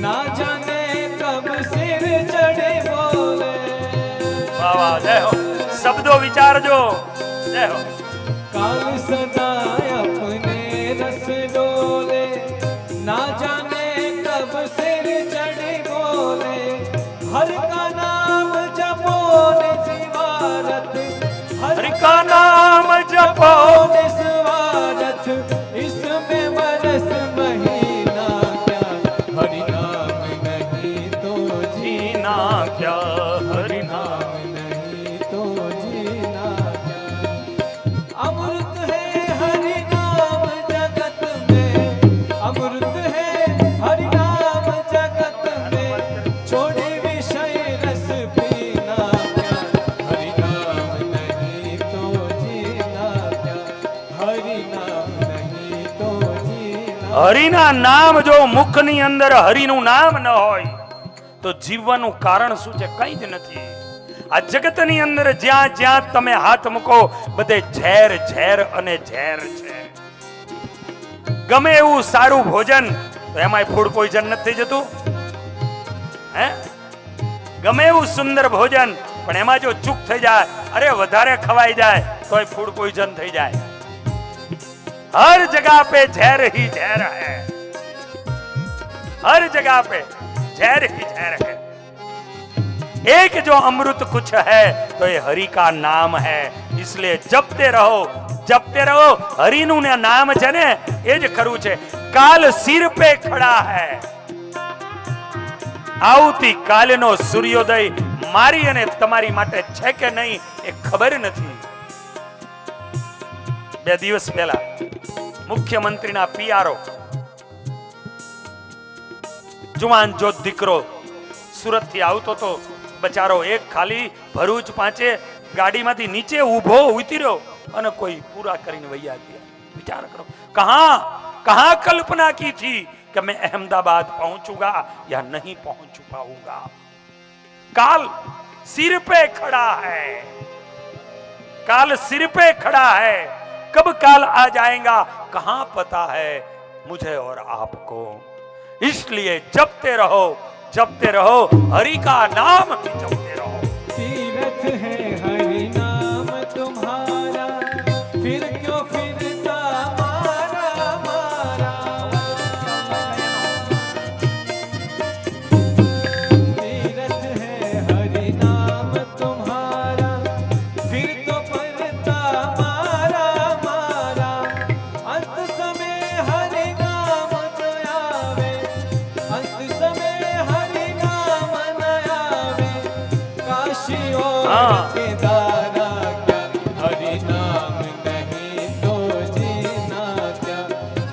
ना जाने कब सिर चढ़े बोले. वाह वाह, जय हो. शब्दों विचारजो. जय हो. काल सदा अपने रस डोले, ना जाने कब सिर चढ़े बोले. हर का नाम जपो निस्वार्थ, हरि का नाम जपो निस्वार्थ. इसमें बरस महीना क्या, हरि नाम नहीं तो जीना क्या, हरि नाम नहीं तो जीना क्या. अमृत है हरि नाम जगत में, अमृत है हरि नाम जगत में. छोड़े विषय रस पीना क्या, हरि नाम नहीं तो जीना क्या, हरि नाम नहीं तो जीना. હરિના નામ જો મુખની અંદર હરિનું નામ ન હોય તો જીવવાનું કારણ શું છે? કંઈ જ નથી. આ જગતની અંદર જ્યાં જ્યાં તમે હાથ મૂકો બધે ઝેર ઝેર અને ઝેર છે. ગમે એવું સારું ભોજન તો એમાં ફૂડ પોઈઝન નથી જતું? હે? ગમે એવું સુંદર ભોજન પણ એમાં જો ચૂક થઈ જાય, અરે વધારે ખવાઈ જાય તો ફૂડ પોઈઝન થઈ જાય. हर जगह पे जहर ही जहर है, हर जगह पे जहर ही जहर है. एक जो अमृत कुछ है तो ये हरि का नाम है, इसलिए जपते रहो। હરિનું ને નામ છે ને એ જ ખરું છે. કાલ સિર પે ખડા હૈ, આવતી કાલનો સૂર્યોદય મારી અને તમારી માટે છે કે નહીં એ ખબર નથી. 2 દિવસ પહેલા મુખ્યમંત્રીના પીઆરઓ જુવાન જો દીકરો સુરત થી આવતો તો બચારો એક ખાલી ભરૂચ પાંચે ગાડીમાંથી નીચે ઊભો ઉતર્યો અને કોઈ પૂરા કરીને વૈયા ગયા. વિચાર કરો, कहां कल्पना की थी कि मैं अहमदाबाद पहुंचूंगा या नहीं पहुंच पाऊंगा. काल सिर पे खड़ा है, काल सिर पे खड़ा है, कब काल आ जाएगा कहां पता है मुझे और आपको. इसलिए जपते रहो, हरि का नाम ही जपते रहो. तीरथ है हरि नाम तुम्हारा, फिर क्यों फिरता मारा मारा. तीरथ है हरि नाम तुम्हारा, फिर तो फिरता मारा मारा. अंत समय हरि नाम न आवे, अंत समय हरि नाम न आवे. काशी और केदारा क्या, हरि नाम नहीं तो जीना क्या,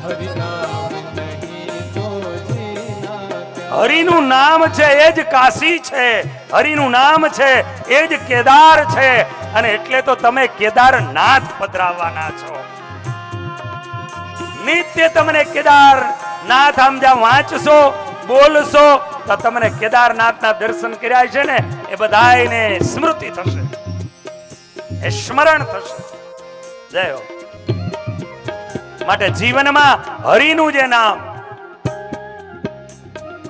हरि नाम नहीं तो जीना क्या. હરિનું નામ છે એ જ કાશી છે, હરિનું નામ છે એ જ કેદાર છે, અને એટલે તો તમે કેદારનાથ પધરાવવાના છો. નિત્ય તમને કેદારનાથ આમ જ્યાં વાંચશો બોલશો તો તમને કેદારનાથના દર્શન કર્યા છે ને એ બધાયને સ્મૃતિ થશે, એ સ્મરણ થશે. જય હો. માટે જીવનમાં હરિનું જે નામ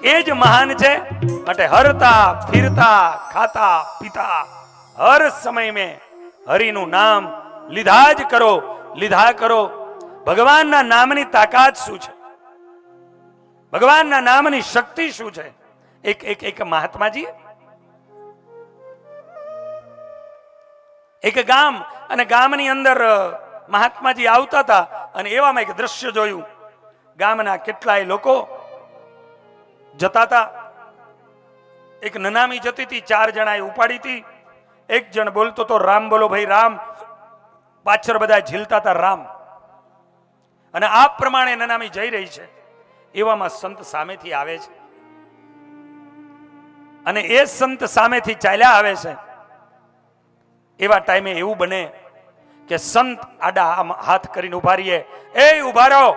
એ જ મહાન છે. માટે હરતા ફિરતા ખાતા પીતા હર સમય में હરિનું નામ લીધા જ કરો, લીધા કરો. ભગવાનના નામની તાકાત શું છે, ભગવાનના નામની શક્તિ શું છે. એક મહાત્માજી એક ગામ, અને ગામની અંદર મહાત્માજી આવતા હતા અને એવામાં એક દ્રશ્ય જોયું. ગામના કેટલાય લોકો જતા હતા. એક નનામી જતી હતી, 4 જણાએ ઉપાડી હતી. એક જણ બોલતો તો રામ બોલો ભાઈ રામ, પાછળ બધા ઝીલતા હતા રામ. અને આ પ્રમાણે નનામી જઈ રહી છે. એવામાં સંત સામેથી આવે છે, અને એ સંત સામેથી ચાલ્યા આવે છે. એવા ટાઈમે એવું બને કે સંત આડા હાથ કરીને ઉભા રહીએ. એ ઉભા રહો,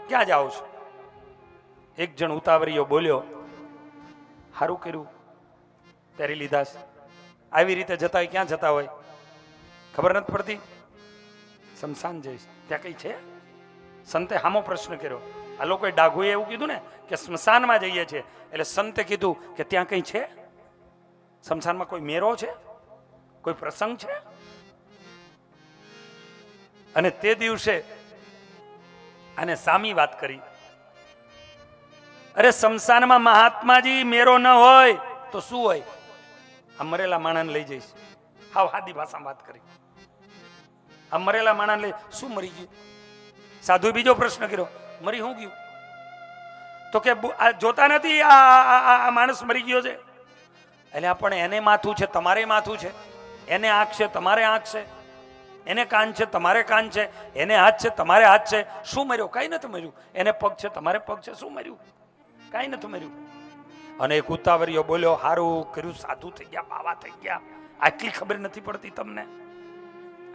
ક્યાં જાઓ છો? એક જણ ઉતાવળિયો બોલ્યો, હારું કર્યું પહેરી લીધા છે. આવી રીતે જતા હોય, ક્યાં જતા હોય ખબર નથી પડતી. શમશાન જઈશ, ત્યાં કઈ છે? સંતે હામો પ્રશ્ન કર્યો. આ લોકોએ ડાઘુએ એવું કીધું ને કે સ્મશાનમાં જઈએ છીએ, એટલે સંતે કીધું કે ત્યાં કઈ છે? સ્મશાનમાં કોઈ મેરો છે, કોઈ પ્રસંગ છે? અને તે દિવસે આને સામી વાત કરી. અરે સ્મશાનમાં મહાત્માજી મેરો ન હોય તો શું હોય? આ મરેલા માણસને લઈ જઈશ. હાવ હાદી ભાષામાં વાત કરી. આ મરેલા માણસને લઈ શું મરી ગયું? સાધુ બીજો પ્રશ્ન કર્યો, મરી શું ગયું? તો કે જોતા નથી આ માણસ મરી ગયો છે. એટલે પણ એને માથું છે, તમારે માથું છે. એને આંખ છે, તમારે આંખ છે. એને કાન છે, તમારે કાન છે. એને હાથ છે, તમારે હાથ છે. શું મર્યો? કઈ નથી મર્યું. એને પગ છે, તમારે પગ છે. શું મર્યું? કઈ નથી મર્યું. અને એક ઉતાવળિયો બોલ્યો, હારું કર્યું, સાધુ થઈ ગયા, બાવા થઈ ગયા. આટલી ખબર નથી પડતી તમને?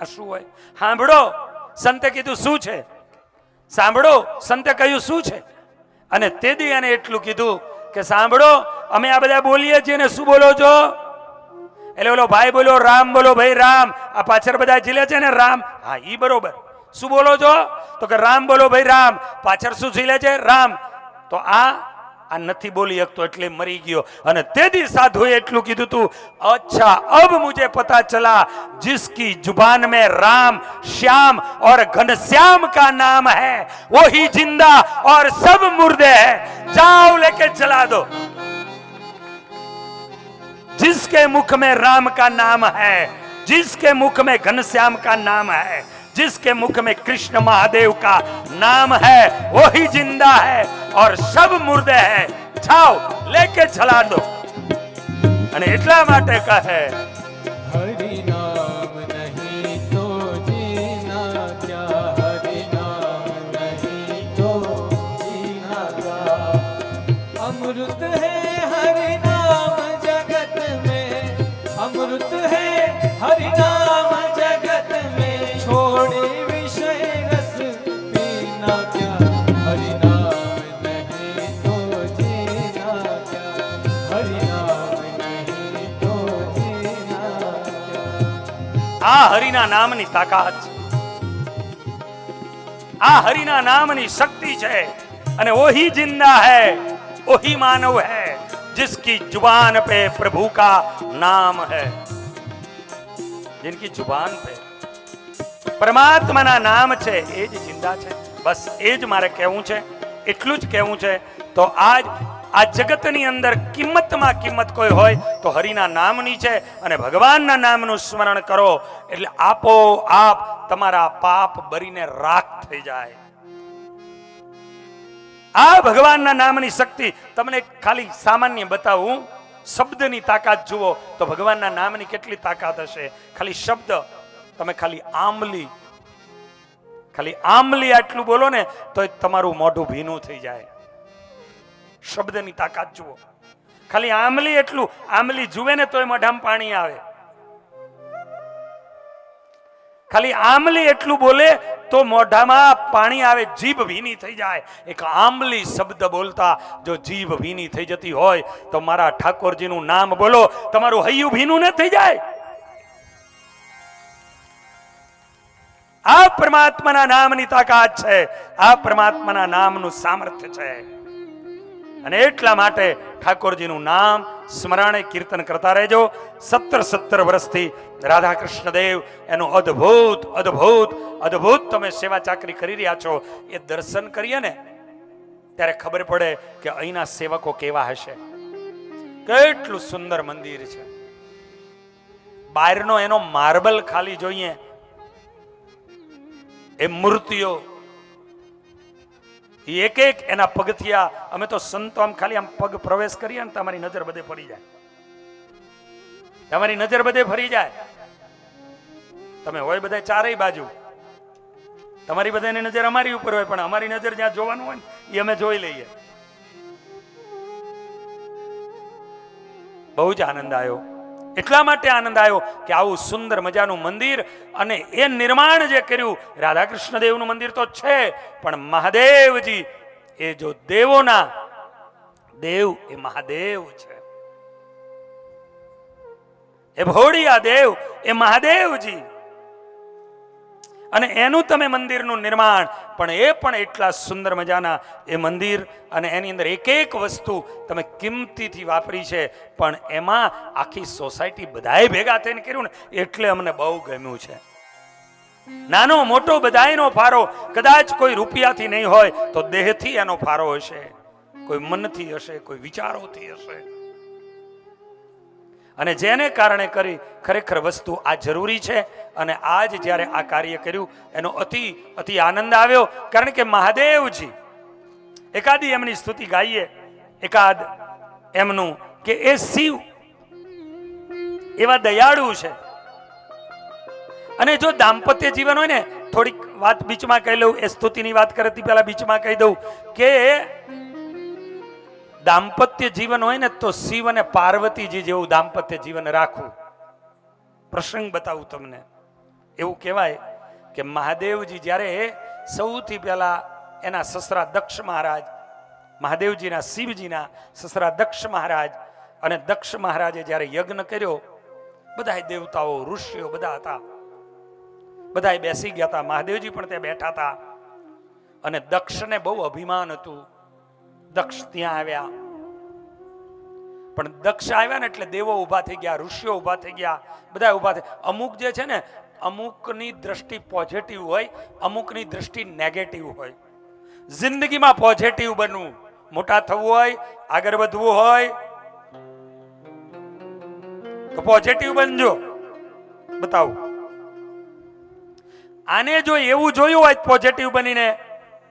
આ શું હોય? સાંભળો, સંતે કીધું શું છે? સાંભળો, સંતે કહ્યું શું છે? અને તે દી એને એટલું કીધું કે સાંભળો, અમે આ બધા બોલીએ છીએ ને શું બોલો છો? એટલે ઓલો ભાઈ બોલ્યો, રામ બોલો ભાઈ રામ. આ પાછળ બધા ઝીલે છે ને રામ. હા, ઈ બરોબર. શું બોલો છો? તો કે રામ બોલો ભાઈ રામ. પાછળ શું ઝીલે છે? રામ. તો આ નથી બોલી શકતો એટલે મરી ગયો. અને તેથી સાધુએ એટલું કીધું તું, અચ્છા અબ મુझे पता चला जिसकी जुबान में राम श्याम और घनश्याम का नाम है वही जिंदा और सब मुर्दे है. जाओ लेके चला दो. जिसके मुख में राम का नाम है, जिसके मुख में घनश्याम का नाम है, जिसके मुख में कृष्ण महादेव का नाम है, वही जिंदा है और सब मुर्दे है। जाओ लेके चला दो। અને એટલા માટે કહે हरि नाम नहीं तो जीना क्या, हरि नाम नहीं तो जीना क्या। अमृत है हरि नाम जगत में, अमृत है हरि नाम जगत में। छोड़े विषय रस पीना क्या, हरि नाम नहीं तो जीना क्या, हरि नाम नहीं तो जीना क्या। આ હરિના નામની તાકાત છે, આ હરિના નામની શક્તિ છે। અને वही जिंदा है, वही मानव है जिसकी जुबान पे प्रभु का नाम है, जिनकी जुबान पे પરમાત્માના નામ છે એ જ જિંદા છે। બસ એ જ મારે કહેવું છે, એટલું જ કહેવું છે। તો આજ આ જગતની અંદર કિંમતમાં કિંમત કોઈ હોય તો હરિના નામની છે। અને ભગવાનના નામનું સ્મરણ કરો એટલે આપો આપ તમારા પાપ બરીને રાખ થઈ જાય। આ ભગવાનના નામની શક્તિ તમને ખાલી સામાન્ય બતાવું, શબ્દની તાકાત જુઓ તો ભગવાનના નામની કેટલી તાકાત હશે। ખાલી શબ્દ તમે ખાલી આંબલી આટલું બોલો ને તો તમારું મોઢું ભીનું થઈ જાય। શબ્દની તાકાત જુઓ, ખાલી આંબલી એટલું, આંબલી જુએ ને તોય મોઢામાં પાણી આવે। ખાલી આંબલી એટલું બોલે તો મોઢામાં પાણી આવે, જીભ ભીની થઈ જાય। એક આંબલી શબ્દ બોલતા જો જીભ ભીની થઈ જતી હોય તો મારા ઠાકોરજીનું નામ બોલો, તમારું હૈયું ભીનું ન થઈ જાય। આ પરમાત્માના નામની તાકાત છે, આ પરમાત્માના નામનું સામર્થ્ય છે। અને એટલા માટે ઠાકોરજીનું નામ સ્મરણે કીર્તન કરતા રહેજો। 17 વર્ષથી રાધા કૃષ્ણ દેવ એનું અદ્ભુત અદ્ભુત અદ્ભુત તમે સેવા ચાકરી કરી રહ્યા છો। એ દર્શન કરીએ ને ત્યારે ખબર પડે કે અહીંના સેવકો કેવા હશે। કેટલું સુંદર મંદિર છે। બહારનો એનો માર્બલ ખાલી જોઈએ, એ મૂર્તિઓ, એક એક એના પગથિયા, અમે તો સંતો આમ ખાલી આમ પગ પ્રવેશ કરીએ ને તમારી નજર બધે ફરી જાય, તમારી નજર બધે ફરી જાય। તમે હોય બધા ચારેય બાજુ, તમારી બધાની નજર અમારી ઉપર હોય, પણ અમારી નજર જ્યાં જોવાનું હોય ને એ અમે જોઈ લઈએ। બહુ જ આનંદ આવ્યો। એટલા માટે આનંદ આવ્યો કે આવું સુંદર મજાનું મંદિર, અને એ નિર્માણ જે કર્યું રાધા કૃષ્ણ દેવનું મંદિર તો છે, પણ મહાદેવજી એ જો દેવોના દેવ એ મહાદેવ છે, એ ભોળિયા દેવ એ મહાદેવજી। અને એનું તમે મંદિરનું નિર્માણ, પણ એ પણ એટલા સુંદર મજાના એ મંદિર, અને એની અંદર એક એક વસ્તુ તમે કિંમતીથી વાપરી છે, પણ એમાં આખી સોસાયટી બધાએ ભેગા થઈને કર્યું ને એટલે અમને બહુ ગમ્યું છે। નાનો મોટો બધાયનો ફારો, કદાચ કોઈ રૂપિયાથી નહીં હોય તો દેહથી એનો ફારો હશે, કોઈ મનથી હશે, કોઈ વિચારોથી હશે। અને જેને કારણે કરી ખરેખર વસ્તુ આ જરૂરી છે। અને આજ જ્યારે આ કાર્ય કર્યું એનો અતિ અતિ આનંદ આવ્યો, કારણ કે મહાદેવજી એકાદી એમની સ્તુતિ ગાઈએ, એકાદ એમનું કે એ શિવ એવા દયાળુ છે। અને જો દાંપત્ય જીવન હોય ને, થોડીક વાત બીચમાં કહી લઉં, એ સ્તુતિની વાત કરતી પહેલા બીચમાં કહી દઉં કે દાંપત્ય જીવન હોય ને તો શિવ અને પાર્વતીજી જેવું દાંપત્ય જીવન રાખવું। પ્રસંગ બતાવું તમને। એવું કહેવાય કે મહાદેવજી જ્યારે સૌથી પહેલા એના સસરા દક્ષ મહારાજ, મહાદેવજીના શિવજીના સસરા દક્ષ મહારાજ, અને દક્ષ મહારાજે જ્યારે યજ્ઞ કર્યો, બધા દેવતાઓ ઋષિઓ બધા હતા, બધા બેસી ગયા હતા, મહાદેવજી પણ ત્યાં બેઠા હતા। અને દક્ષને બહુ અભિમાન હતું। દક્ષ ત્યાં આવ્યા, પણ દક્ષ આવ્યા ને એટલે દેવો ઉભા થઈ ગયા, ઋષિઓ ઉભા થઈ ગયા, બધા ઉભા થઈ। અમુક જે છે ને, અમુકની દ્રષ્ટિ પોઝિટિવ હોય, અમુકની દ્રષ્ટિ નેગેટિવ હોય। જિંદગીમાં પોઝિટિવ બનવું, મોટા થવું હોય, આગળ વધવું હોય તો પોઝિટિવ બનજો. બતાવું આને જો એવું જોયું હોય પોઝિટિવ બનીને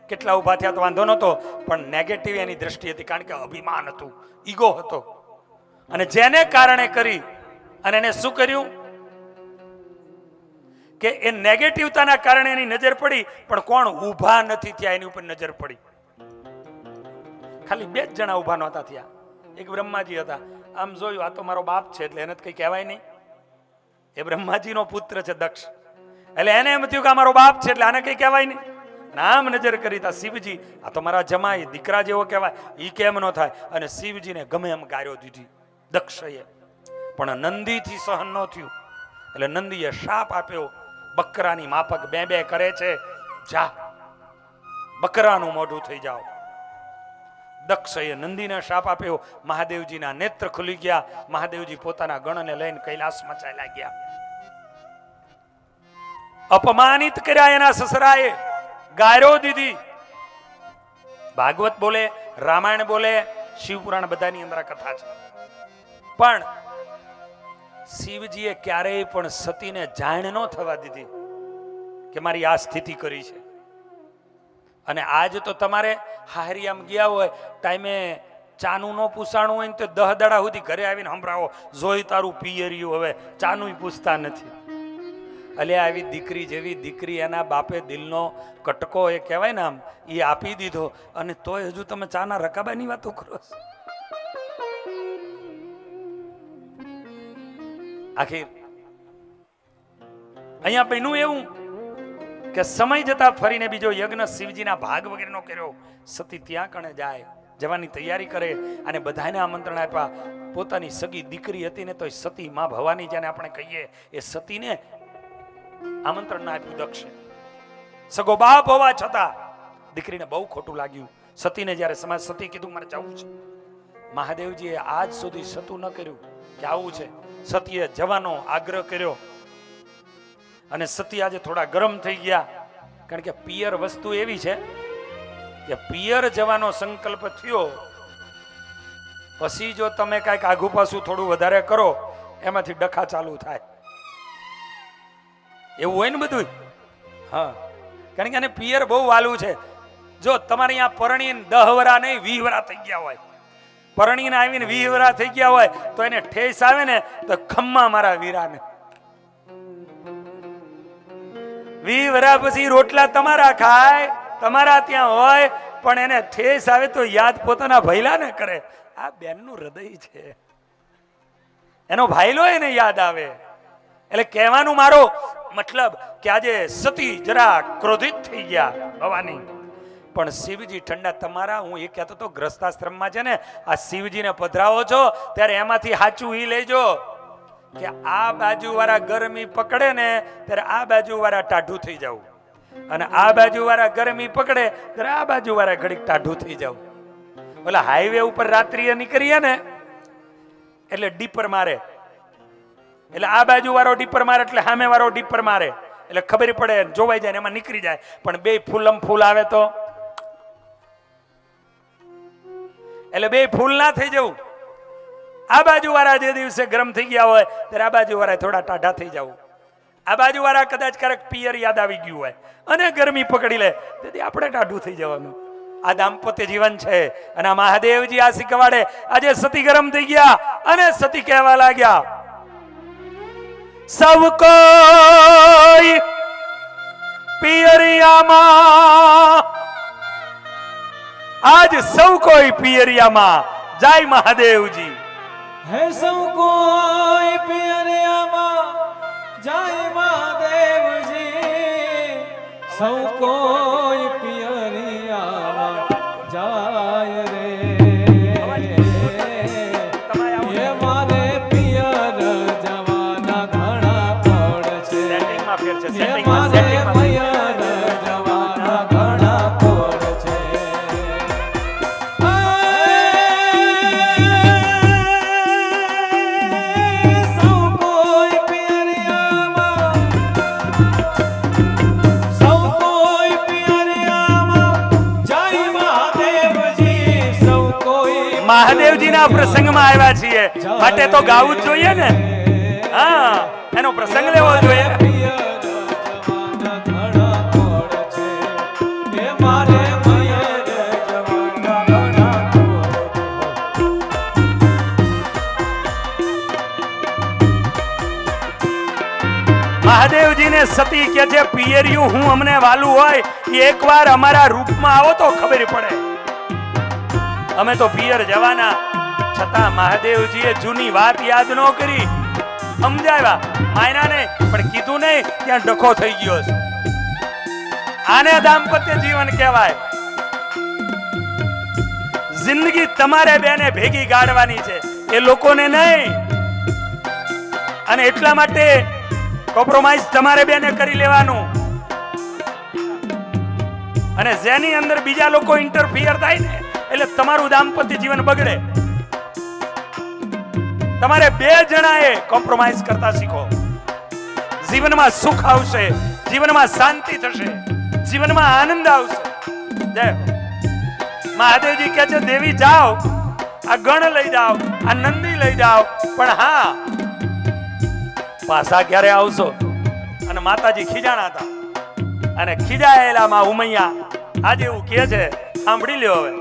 કેટલા ઉભા થયા તો વાંધો નહોતો, પણ નેગેટિવ એની દ્રષ્ટિ હતી, કારણ કે અભિમાન હતું, ઈગો હતો, અને જેને કારણે કરી અને એને શું કર્યું કે એ નેગેટિવતાના કારણે એની નજર પડી, પણ કોણ ઊભા નથી થયા એની ઉપર નજર પડી. ખાલી 2 જ જણા ઊભા નહોતા થયા. એક બ્રહ્માજી હતા, આમ જોયું આ તો મારો બાપ છે એટલે એને કઈ કહેવાય નહીં. એ બ્રહ્માજીનો પુત્ર છે દક્ષ, એટલે એને એમ થયું કે આ મારો બાપ છે એટલે આને કઈ કહેવાય નહીં. આમ નજર કરી તા શિવજી, આ તો મારા જમાઈ દીકરા જેવો કહેવાય, ઈ કેમ ન થાય, અને શિવજીને ગમે એમ ગાયો દીધી દક્ષએ. પણ નંદીથી સહન ન થયું એટલે નંદીએ શાપ આપ્યો, બકરાની માફક બે કરે છે, જા બકરાનું મોઢું થઈ જાઓ. દક્ષએ નંદીને શાપ આપ્યો, મહાદેવજીના નેત્ર ખુલી ગયા, મહાદેવજી પોતાના ગણને લઈને કૈલાસમાં ચાલ્યા ગયા. અપમાનિત કર્યા એના સસરાએ, ગાયો દીધી. ભાગવત બોલે, રામાયણ બોલે, શિવપુરાણ બધાની અંદર આ કથા છે. પણ શિવજીએ ક્યારેય પણ સતીને જાણ ન થવા દીધી કે મારી આ સ્થિતિ કરી છે. અને આજ તો તમારે હાહરિયામ ગયા હોય ટાઈમે ચાનું નો પૂછાણું હોય ને તો 10 દાડા સુધી ઘરે આવીને સંભળાવો, જોઈ તારું પિયરિયું, હવે ચાનું પૂછતા નથી. અલે આવી દીકરી જેવી દીકરી એના બાપે દિલનો કટકો એ કહેવાય ને આમ એ આપી દીધો, અને તોય હજુ તમે ચાના રકાબાની વાતો કરો છો. આખિર અહીંયા બન્યું એવું કે સમય જતા ફરીને બીજો યજ્ઞ શિવજીના ભાગ વગેરેનો કર્યો. સતી ત્યાં કણે જાય, જવાની તૈયારી કરે, અને બધાને આમંત્રણ આપ્યા. પોતાની સગી દીકરી હતી ને તો સતી માં ભવાની જેને આપણે કહીએ, એ સતીને આમંત્રણ ના આપ્યું દક્ષે. સગો બાપ હોવા છતાં દીકરીને બહુ ખોટું લાગ્યું. સતીને જ્યારે સમાજ સતી કીધું મારે જવું છે, મહાદેવજીએ આજ સુધી સતું ન કર્યું કે આવું છે. સતીએ જવાનો આગ્રહ કર્યો, અને સતી આજે થોડા ગરમ થઈ ગયા, કારણ કે પિયર વસ્તુ એવી છે કે પિયર જવાનો સંકલ્પ થયો પછી જો તમે કાંઈક આઘું પાછું થોડું વધારે કરો એમાંથી ડખા ચાલુ થાય, એવું હોય ને બધું. હા, કારણ કે આને પિયર બહુ વાલું છે. જો તમારે અહીંયા પરણીને 10 વરા નહીં 20 વરા થઈ ગયા હોય, પરણીને આવીને 20 વરા થઈ ગયા હોય તો એને ઠેસ આવે ને તો ખમ્મા મારા વીરાને. 20 વરા પછી રોટલા તમારા ખાય, તમારા ત્યાં હોય, પણ એને ઠેસ આવે તો યાદ પોતાના ભૈલા ને કરે. આ બેનનું હૃદય છે, એનો ભાઈલો એને યાદ આવે. એટલે કહેવાનું મારો મતલબ કે આજે સતી જરા ક્રોધિત થઈ ગયા ભવાની, પણ શિવજી ઠંડા. તમારા હું એ કહેતો તો ગ્રસ્તાશ્રમમાં છે ને આ શિવજીને પધરાવો છો ત્યારે એમાંથી સાચું ઈ લેજો કે આ બાજુ વાળા ગરમી પકડે ને ત્યારે આ બાજુ વાળા ટાઢું થઈ જાવ, અને આ બાજુ વાળા ગરમી પકડે ત્યારે આ બાજુ વાળા ઘડીક ટાઢું થઈ જાવ. ઓલા હાઈવે ઉપર રાત્રિએ નીકળીએ ને એટલે ડીપર મારે, એટલે આ બાજુ વાળો ડીપર મારે એટલે સામે વાળો ડીપર મારે, એટલે ખબર પડે, જોવાઈ જાય ને એમાં નીકળી જાય. પણ બે ફૂલમ ફૂલ આવે તો, એટલે બે ફૂલ ના થઈ જવું. આ બાજુ વાળા જે દિવસે ગરમ થઈ ગયા હોય ત્યારે આ બાજુ વાળા થોડા ટાઢા થઈ જવું. આ બાજુ વાળા કદાચ ક્યારેક પિયર યાદ આવી ગયું હોય અને ગરમી પકડી લે તેથી આપણે ટાઢું થઈ જવાનું. આ દાંપત્ય જીવન છે. અને આ મહાદેવજી આ શીખવાડે. આજે સતી ગરમ થઈ ગયા અને સતી કહેવા લાગ્યા, સૌ કોઈ પિયરિયામાં, આજ સૌ કોઈ પિયરિયામાં. જય મહાદેવજી. હે સૌ કોઈ પિયરિયામાં, જય મહાદેવજી. સૌ કોઈ પિયરિયામાં જાય રે. એ મારે પિયર જવાના ઘણા પડ છે. એ મારે પિયર જવાના ઘણા પડ છે. સૌ કોઈ પિયરિયામાં, સૌ કોઈ પિયરિયામાં, જય મહાદેવજી. સૌ કોઈ મહાદેવજીના પ્રસંગમાં આવ્યા છીએ માટે તો ગાવું જ જોઈએ ને. હા, એનો પ્રસંગ લેવો જોઈએ. પિયર જવાના ઘણા કોડ છે એ મારે પિયર જવાના ઘણા કોડ મહાદેવજીને સતી કે છે પિયરિયું હું અમને વાલું હોય એકવાર અમારા રૂપમાં આવો તો ખબર પડે. અમે તો પિયર જવાના, છતાં મહાદેવજીએ જૂની વાત યાદ ન કરી. સમજાવ્યા માયના ને, પણ કીધું નહીં ત્યાં ડખો થઈ ગયો છે. આને દાંપત્ય જીવન કહેવાય. જિંદગી તમારે બેને ભેગી ગાળવાની છે, એ લોકોને નહીં. અને એટલા માટે કોમ્પ્રોમાઇઝ તમારે બેને કરી લેવાનું. અને જેની અંદર બીજા લોકો ઇન્ટરફિયર થાય ને એટલે તમારું દાંપત્ય જીવન બગડે. તમારે બે જણાએ કોમ્પ્રોમાઇઝ કરતા શીખો. જીવનમાં સુખ આવશે, જીવનમાં શાંતિ થશે, જીવનમાં આનંદ આવશે. જય મહાદેવજી કહે છે દેવી જાઓ, આ ગણ લઈ જાઓ, આ નંદી લઈ જાઓ, પણ હા પાછા ક્યારે આવશો? અને માતાજી ખીજાણા હતા, અને ખીજાયેલા માં ઉમૈયા આજે એવું કહે છે, સાંભળી લ્યો હવે.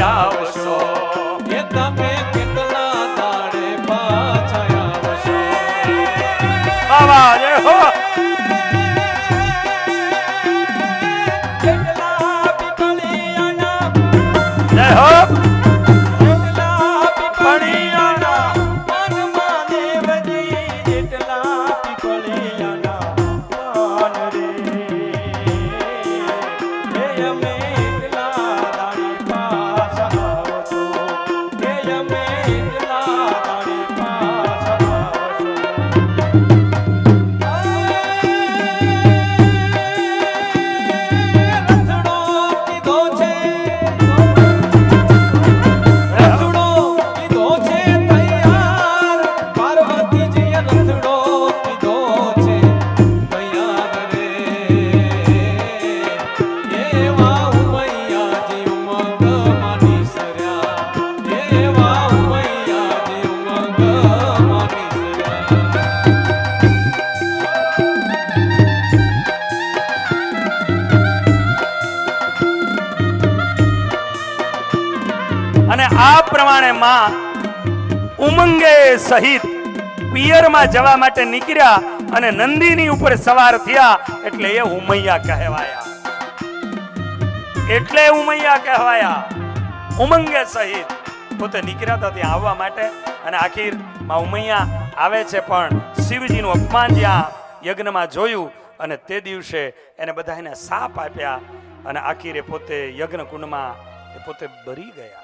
આવશો એ તમે કેટલા દાડે પાછા આવશો બાબા જય હો. કેટલા પીપળિયાના જય હો. કેટલા પીપળિયાના પાનમાં દેવજી જેટલા પીપળિયાના પાન રે એ અમે અને આ પ્રમાણે માં ઉમંગે સહિત પિયરમાં જવા માટે નીકળ્યા અને નંદીની ઉપર સવાર થયા એટલે એ ઉમૈયા કહેવાયા. એટલે ઉમૈયા કહેવાયા. ઉમંગે સહિત પોતે નીકળ્યા હતા ત્યાં આવવા માટે, અને આખીર માં ઉમૈયા આવે છે, પણ શિવજીનું અપમાન જ્યાં યજ્ઞમાં જોયું અને તે દિવસે એને બધાને સાપ આપ્યા અને આખીરે પોતે યજ્ઞ કુંડમાં એ પોતે બરી ગયા.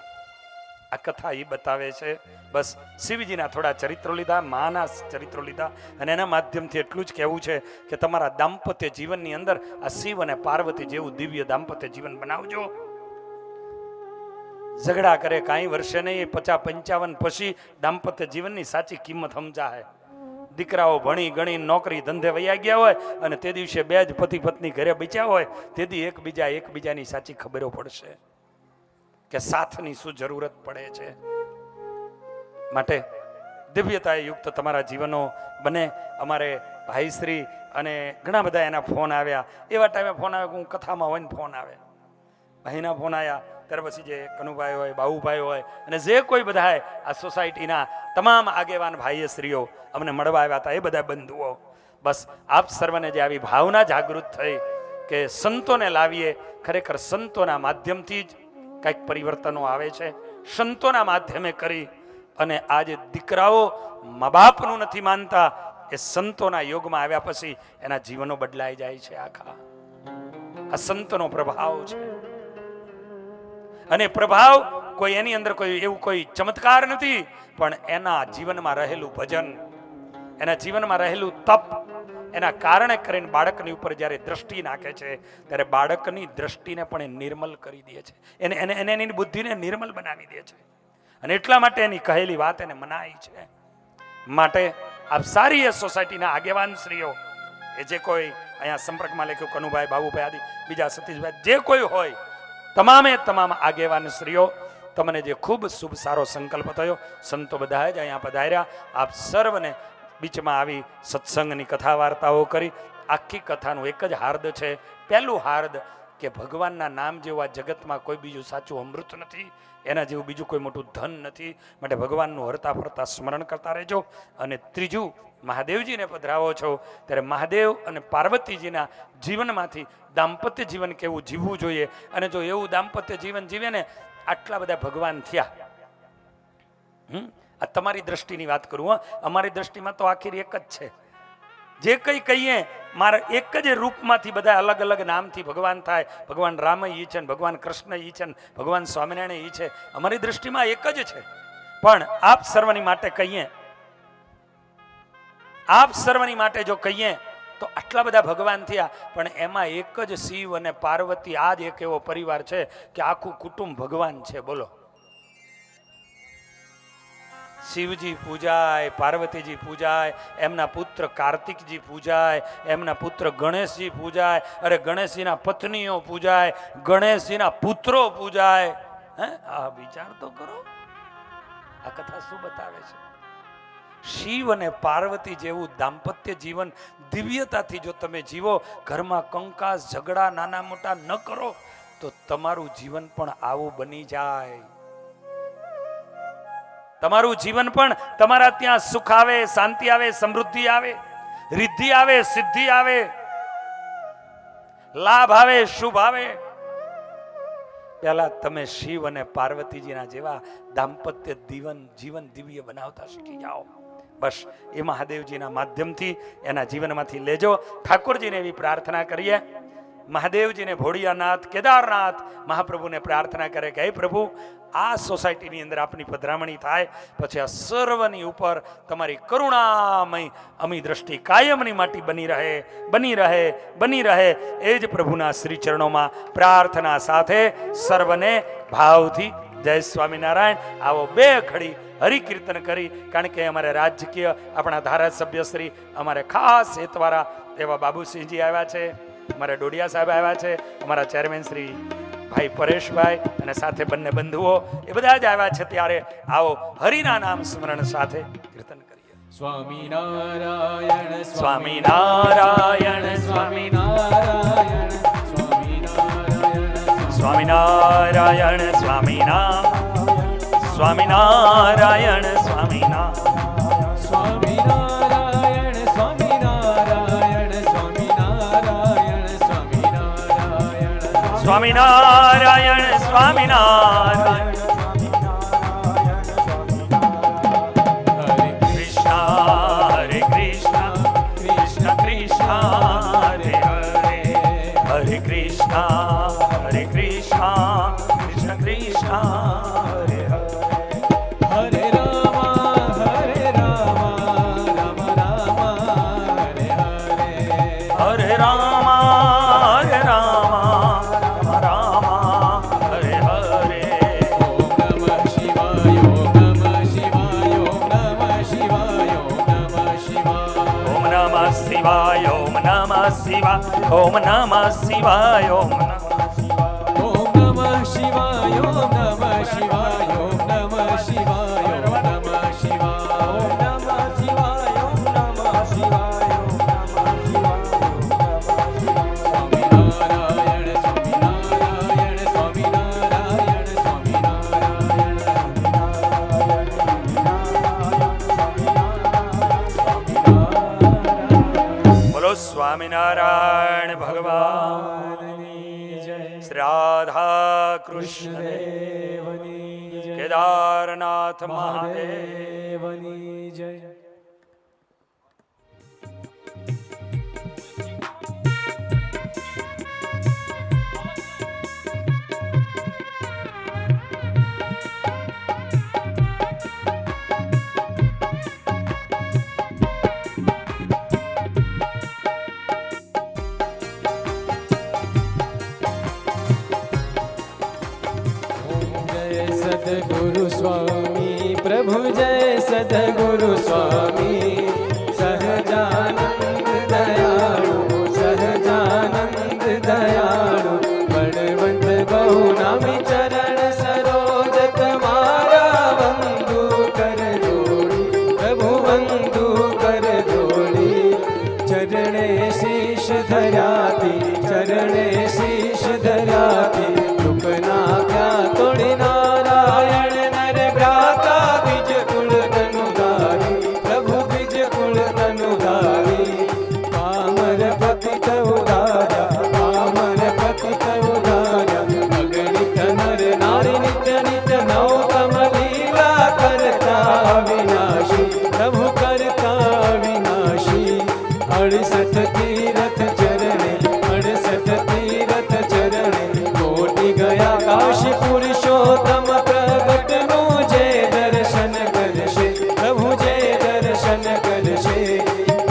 આ કથા એ બતાવે છે. બસ શિવજીના થોડા ચરિત્રો લીધા, માના ચરિત્રો લીધા, અને એના માધ્યમથી એટલું જ કહેવું છે કે તમારા દાંપત્ય જીવનની અંદર આ શિવ અને પાર્વતી જેવું દિવ્ય દાંપત્ય જીવન બનાવજો. ઝઘડા કરે કાંઈ વર્ષે નહીં, 50-55 પછી દાંપત્ય જીવનની સાચી કિંમત સમજાય. દીકરાઓ ભણી ગણી નોકરી ધંધે વૈયા ગયા હોય અને તે દિવસે બે જ પતિ પત્ની ઘરે બચ્યા હોય, તેથી એકબીજાની સાચી ખબરો પડશે કે સાથની શું જરૂરત પડે છે. માટે દિવ્યતાએ યુક્ત તમારા જીવનો બને. અમારે ભાઈશ્રી અને ઘણા બધા એના ફોન આવ્યા. એવા ટાઈમે ફોન આવે કે હું કથામાં હોય ને ફોન આવે, ભાઈના ફોન આવ્યા. ત્યાર પછી જે કનુભાઈ હોય, બાહુભાઈ હોય, અને જે કોઈ બધા આ સોસાયટીના તમામ આગેવાન ભાઈ શ્રીઓ અમને મળવા આવ્યા હતા, એ બધા બંધુઓ, બસ આપ સર્વને જે આવી ભાવના જાગૃત થઈ કે સંતોને લાવીએ. ખરેખર સંતોના માધ્યમથી જ કંઈક પરિવર્તનો આવે છે. સંતોના માધ્યમે કરી અને આજે દીકરાઓ મા બાપનું નથી માનતા, એ સંતોના યોગમાં આવ્યા પછી એના જીવનો બદલાઈ જાય છે આખા. આ સંતનો પ્રભાવ છે. અને પ્રભાવ કોઈ એની અંદર કોઈ એવું કોઈ ચમત્કાર નથી, પણ એના જીવનમાં રહેલું ભજન, એના જીવનમાં રહેલું તપ, એના કારણે કરીને બાળકની ઉપર જ્યારે દ્રષ્ટિ નાખે છે ત્યારે બાળકની દ્રષ્ટિને પણ એ નિર્મલ કરી દે છે, એને એની બુદ્ધિને નિર્મલ બનાવી દે છે. અને એટલા માટે એની કહેલી વાત એને મનાઈ છે. માટે આપ સારી એ સોસાયટીના આગેવાન શ્રીઓ, એ જે કોઈ અહીંયા સંપર્કમાં લખ્યું કનુભાઈ, બાબુભાઈ આદિ બીજા સતીશભાઈ જે કોઈ હોય, તમામે તમામ આગેવાન શ્રીઓ, તમને જે ખૂબ શુભ સારો સંકલ્પ થયો, સંતો બધા જ અહીંયા પધાર્યા, આપ સર્વને બીચમાં આવી સત્સંગની કથા વાર્તાઓ કરી. આખી કથાનું એક જ હાર્દ છે. પહેલું હાર્દ કે ભગવાનના નામ જેવું આ જગતમાં કોઈ બીજું સાચું અમૃત નથી, એના જેવું બીજું કોઈ મોટું ધન નથી. માટે ભગવાનનું હરતા ફરતા સ્મરણ કરતા રહેજો. અને ત્રીજું, મહાદેવજીને પધરાવો છો ત્યારે મહાદેવ અને પાર્વતીજીના જીવનમાંથી દાંપત્ય જીવન કેવું જીવવું જોઈએ, અને જો એવું દાંપત્ય જીવન જીવે ને, આટલા બધા ભગવાન થયા. આ તમારી દ્રષ્ટિની વાત કરું, અમારી દ્રષ્ટિમાં તો આખી એક જ છે. જે કંઈ કહીએ મારા એક જ રૂપમાંથી બધા અલગ અલગ નામથી ભગવાન થાય. ભગવાન રામ ઈ છે, ભગવાન કૃષ્ણ ઈ છે, ભગવાન સ્વામિનારાયણ ઈ છે. અમારી દ્રષ્ટિમાં એક જ છે. પણ આપ સર્વની માટે કહીએ, આપ સર્વની માટે જો કહીએ તો આટલા બધા ભગવાન થયા, પણ એમાં એક જ શિવ અને પાર્વતી. આ જ એક એવો પરિવાર છે કે આખું કુટુંબ ભગવાન છે. બોલો, શિવજી પૂજાય, પાર્વતીજી પૂજાય, એમના પુત્ર કાર્તિકજી પૂજાય, એમના પુત્ર ગણેશજી પૂજાય, અરે ગણેશજીના પત્નીઓ પૂજાય, ગણેશજીના પુત્રો પૂજાય. આ વિચાર તો કરો, આ કથા શું બતાવે છે? શિવ અને પાર્વતી જેવું દાંપત્ય જીવન દિવ્યતાથી જો તમે જીવો, ઘરમાં કંકાસ ઝઘડા નાના મોટા ન કરો, તો તમારું જીવન પણ આવું બની જાય. તમારું જીવન પણ તમારા ત્યાં સુખ આવે, શાંતિ આવે, સમૃદ્ધિ આવે, રિદ્ધિ આવે, સિદ્ધિ આવે, લાભ આવે, શુભ આવે. પહેલા તમે શિવ અને પાર્વતીજીના જેવા દાંપત્ય જીવન દિવ્ય બનાવતા શીખી જાઓ. બસ એ મહાદેવજીના માધ્યમથી એના જીવનમાંથી લેજો. ઠાકોરજીને એવી પ્રાર્થના કરીએ, મહાદેવજીને, ભોળિયાનાથ, કેદારનાથ મહાપ્રભુને પ્રાર્થના કરે કે હે પ્રભુ, આ સોસાયટીની અંદર આપની પધરામણી થાય પછી આ સર્વની ઉપર તમારી કરુણામય અમી દ્રષ્ટિ કાયમની માટે બની રહે. એ જ પ્રભુના શ્રી ચરણોમાં પ્રાર્થના સાથે સર્વને ભાવથી જય સ્વામિનારાયણ. આવો બે ઘડી હરિકીર્તન કરી, કારણ કે અમારે રાજકીય આપણા ધારાસભ્ય શ્રી, અમારે ખાસ હેતવાળા એવા બાબુસિંહજી આવ્યા છે, અમારા ડોડિયા સાહેબ આવ્યા છે, અમારા ચેરમેન શ્રી ભાઈ પરેશભાઈ અને સાથે બંને બંધુઓ એ બધા જ આવ્યા છે. ત્યારે આવો હરિના નામ સ્મરણ સાથે કીર્તન કરીએ. સ્વામિનારાયણ સ્વામિનારાયણ સ્વામિનારાયણ સ્વામિનારાયણ સ્વામિનારાયણ સ્વામિનારાયણ સ્વામિનારાયણ સ્વામિનારાયણ સ્વામિનારાયણ સ્વામિનારાયણ સ્વામિનારાયણ સ્વામિનારાયણ હરે કૃષ્ણ કૃષ્ણ કૃષ્ણ હરે હરે, હરે કૃષ્ણ કૃષ્ણ કૃષ્ણ હરે હરે. હરે રામ રામ રામ હરે હરે, હરે રામ રામ હરે હરે. ઓમ નમઃ શિવાય, ઓમ નમઃ શિવાય, ઓમ નમઃ શિવાય, ઓમ નમઃ શિવાય, ઓમ નમઃ શિવાય, ઓમ નમઃ શિવાય, ઓમ નમઃ શિવાય, ઓમ નમઃ ઓમ નમઃ શિવાય, ઓમ નમઃ શિવાય, ઓમ નમઃ શિવાય, ઓમ નમઃ શિવાય, ઓમ નમઃ શિવાય, ઓમ નમઃ શિવાય, ઓમ સ્વામિનારાયણ સ્વામિનારાયણ સ્વામિનારાયણ સ્વામિનારાયણ. બોલો સ્વામિનારાયણ ભગવાન, શ્રી રાધા કૃષ્ણ દેવની જય, કેદારનાથ મહાદેવ. દેવની જય. गुरु स्वामी सहजानंद दयाळु सहजानंद दयाळु बळवंत बहुनामी चरण सरोज तुम्हारा वंदू कर जोड़ी प्रभु वंदू कर जोड़ी चरणे शीश धराती चरणे शीश धराती दुखना क्या तोड़ी नारायण नर भ्राता बीज कुल तनुधारी प्रभु बीज कुल तनुधारी पामर पतित उदारा पामर पतित उदारा अगणित नर नारी नित्य नित्य नवतम लीला करता विनाशी प्रभु करता विनाशी 68 तीरथ चरणे 68 तीरथ चरणे कोटि गया काशी पुरुषोत्तम प्रगट मुझे दर्शन करशे प्रभु जे दर्शन करशे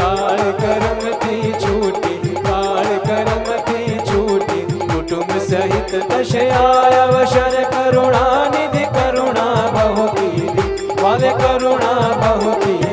काल कर्म थी छूटी काल कर्म थी छूटी कुटुंब सहित दशे आय अवसर करुणा निधि करुणा बहु कीधी वाले करुणा बहु कीधी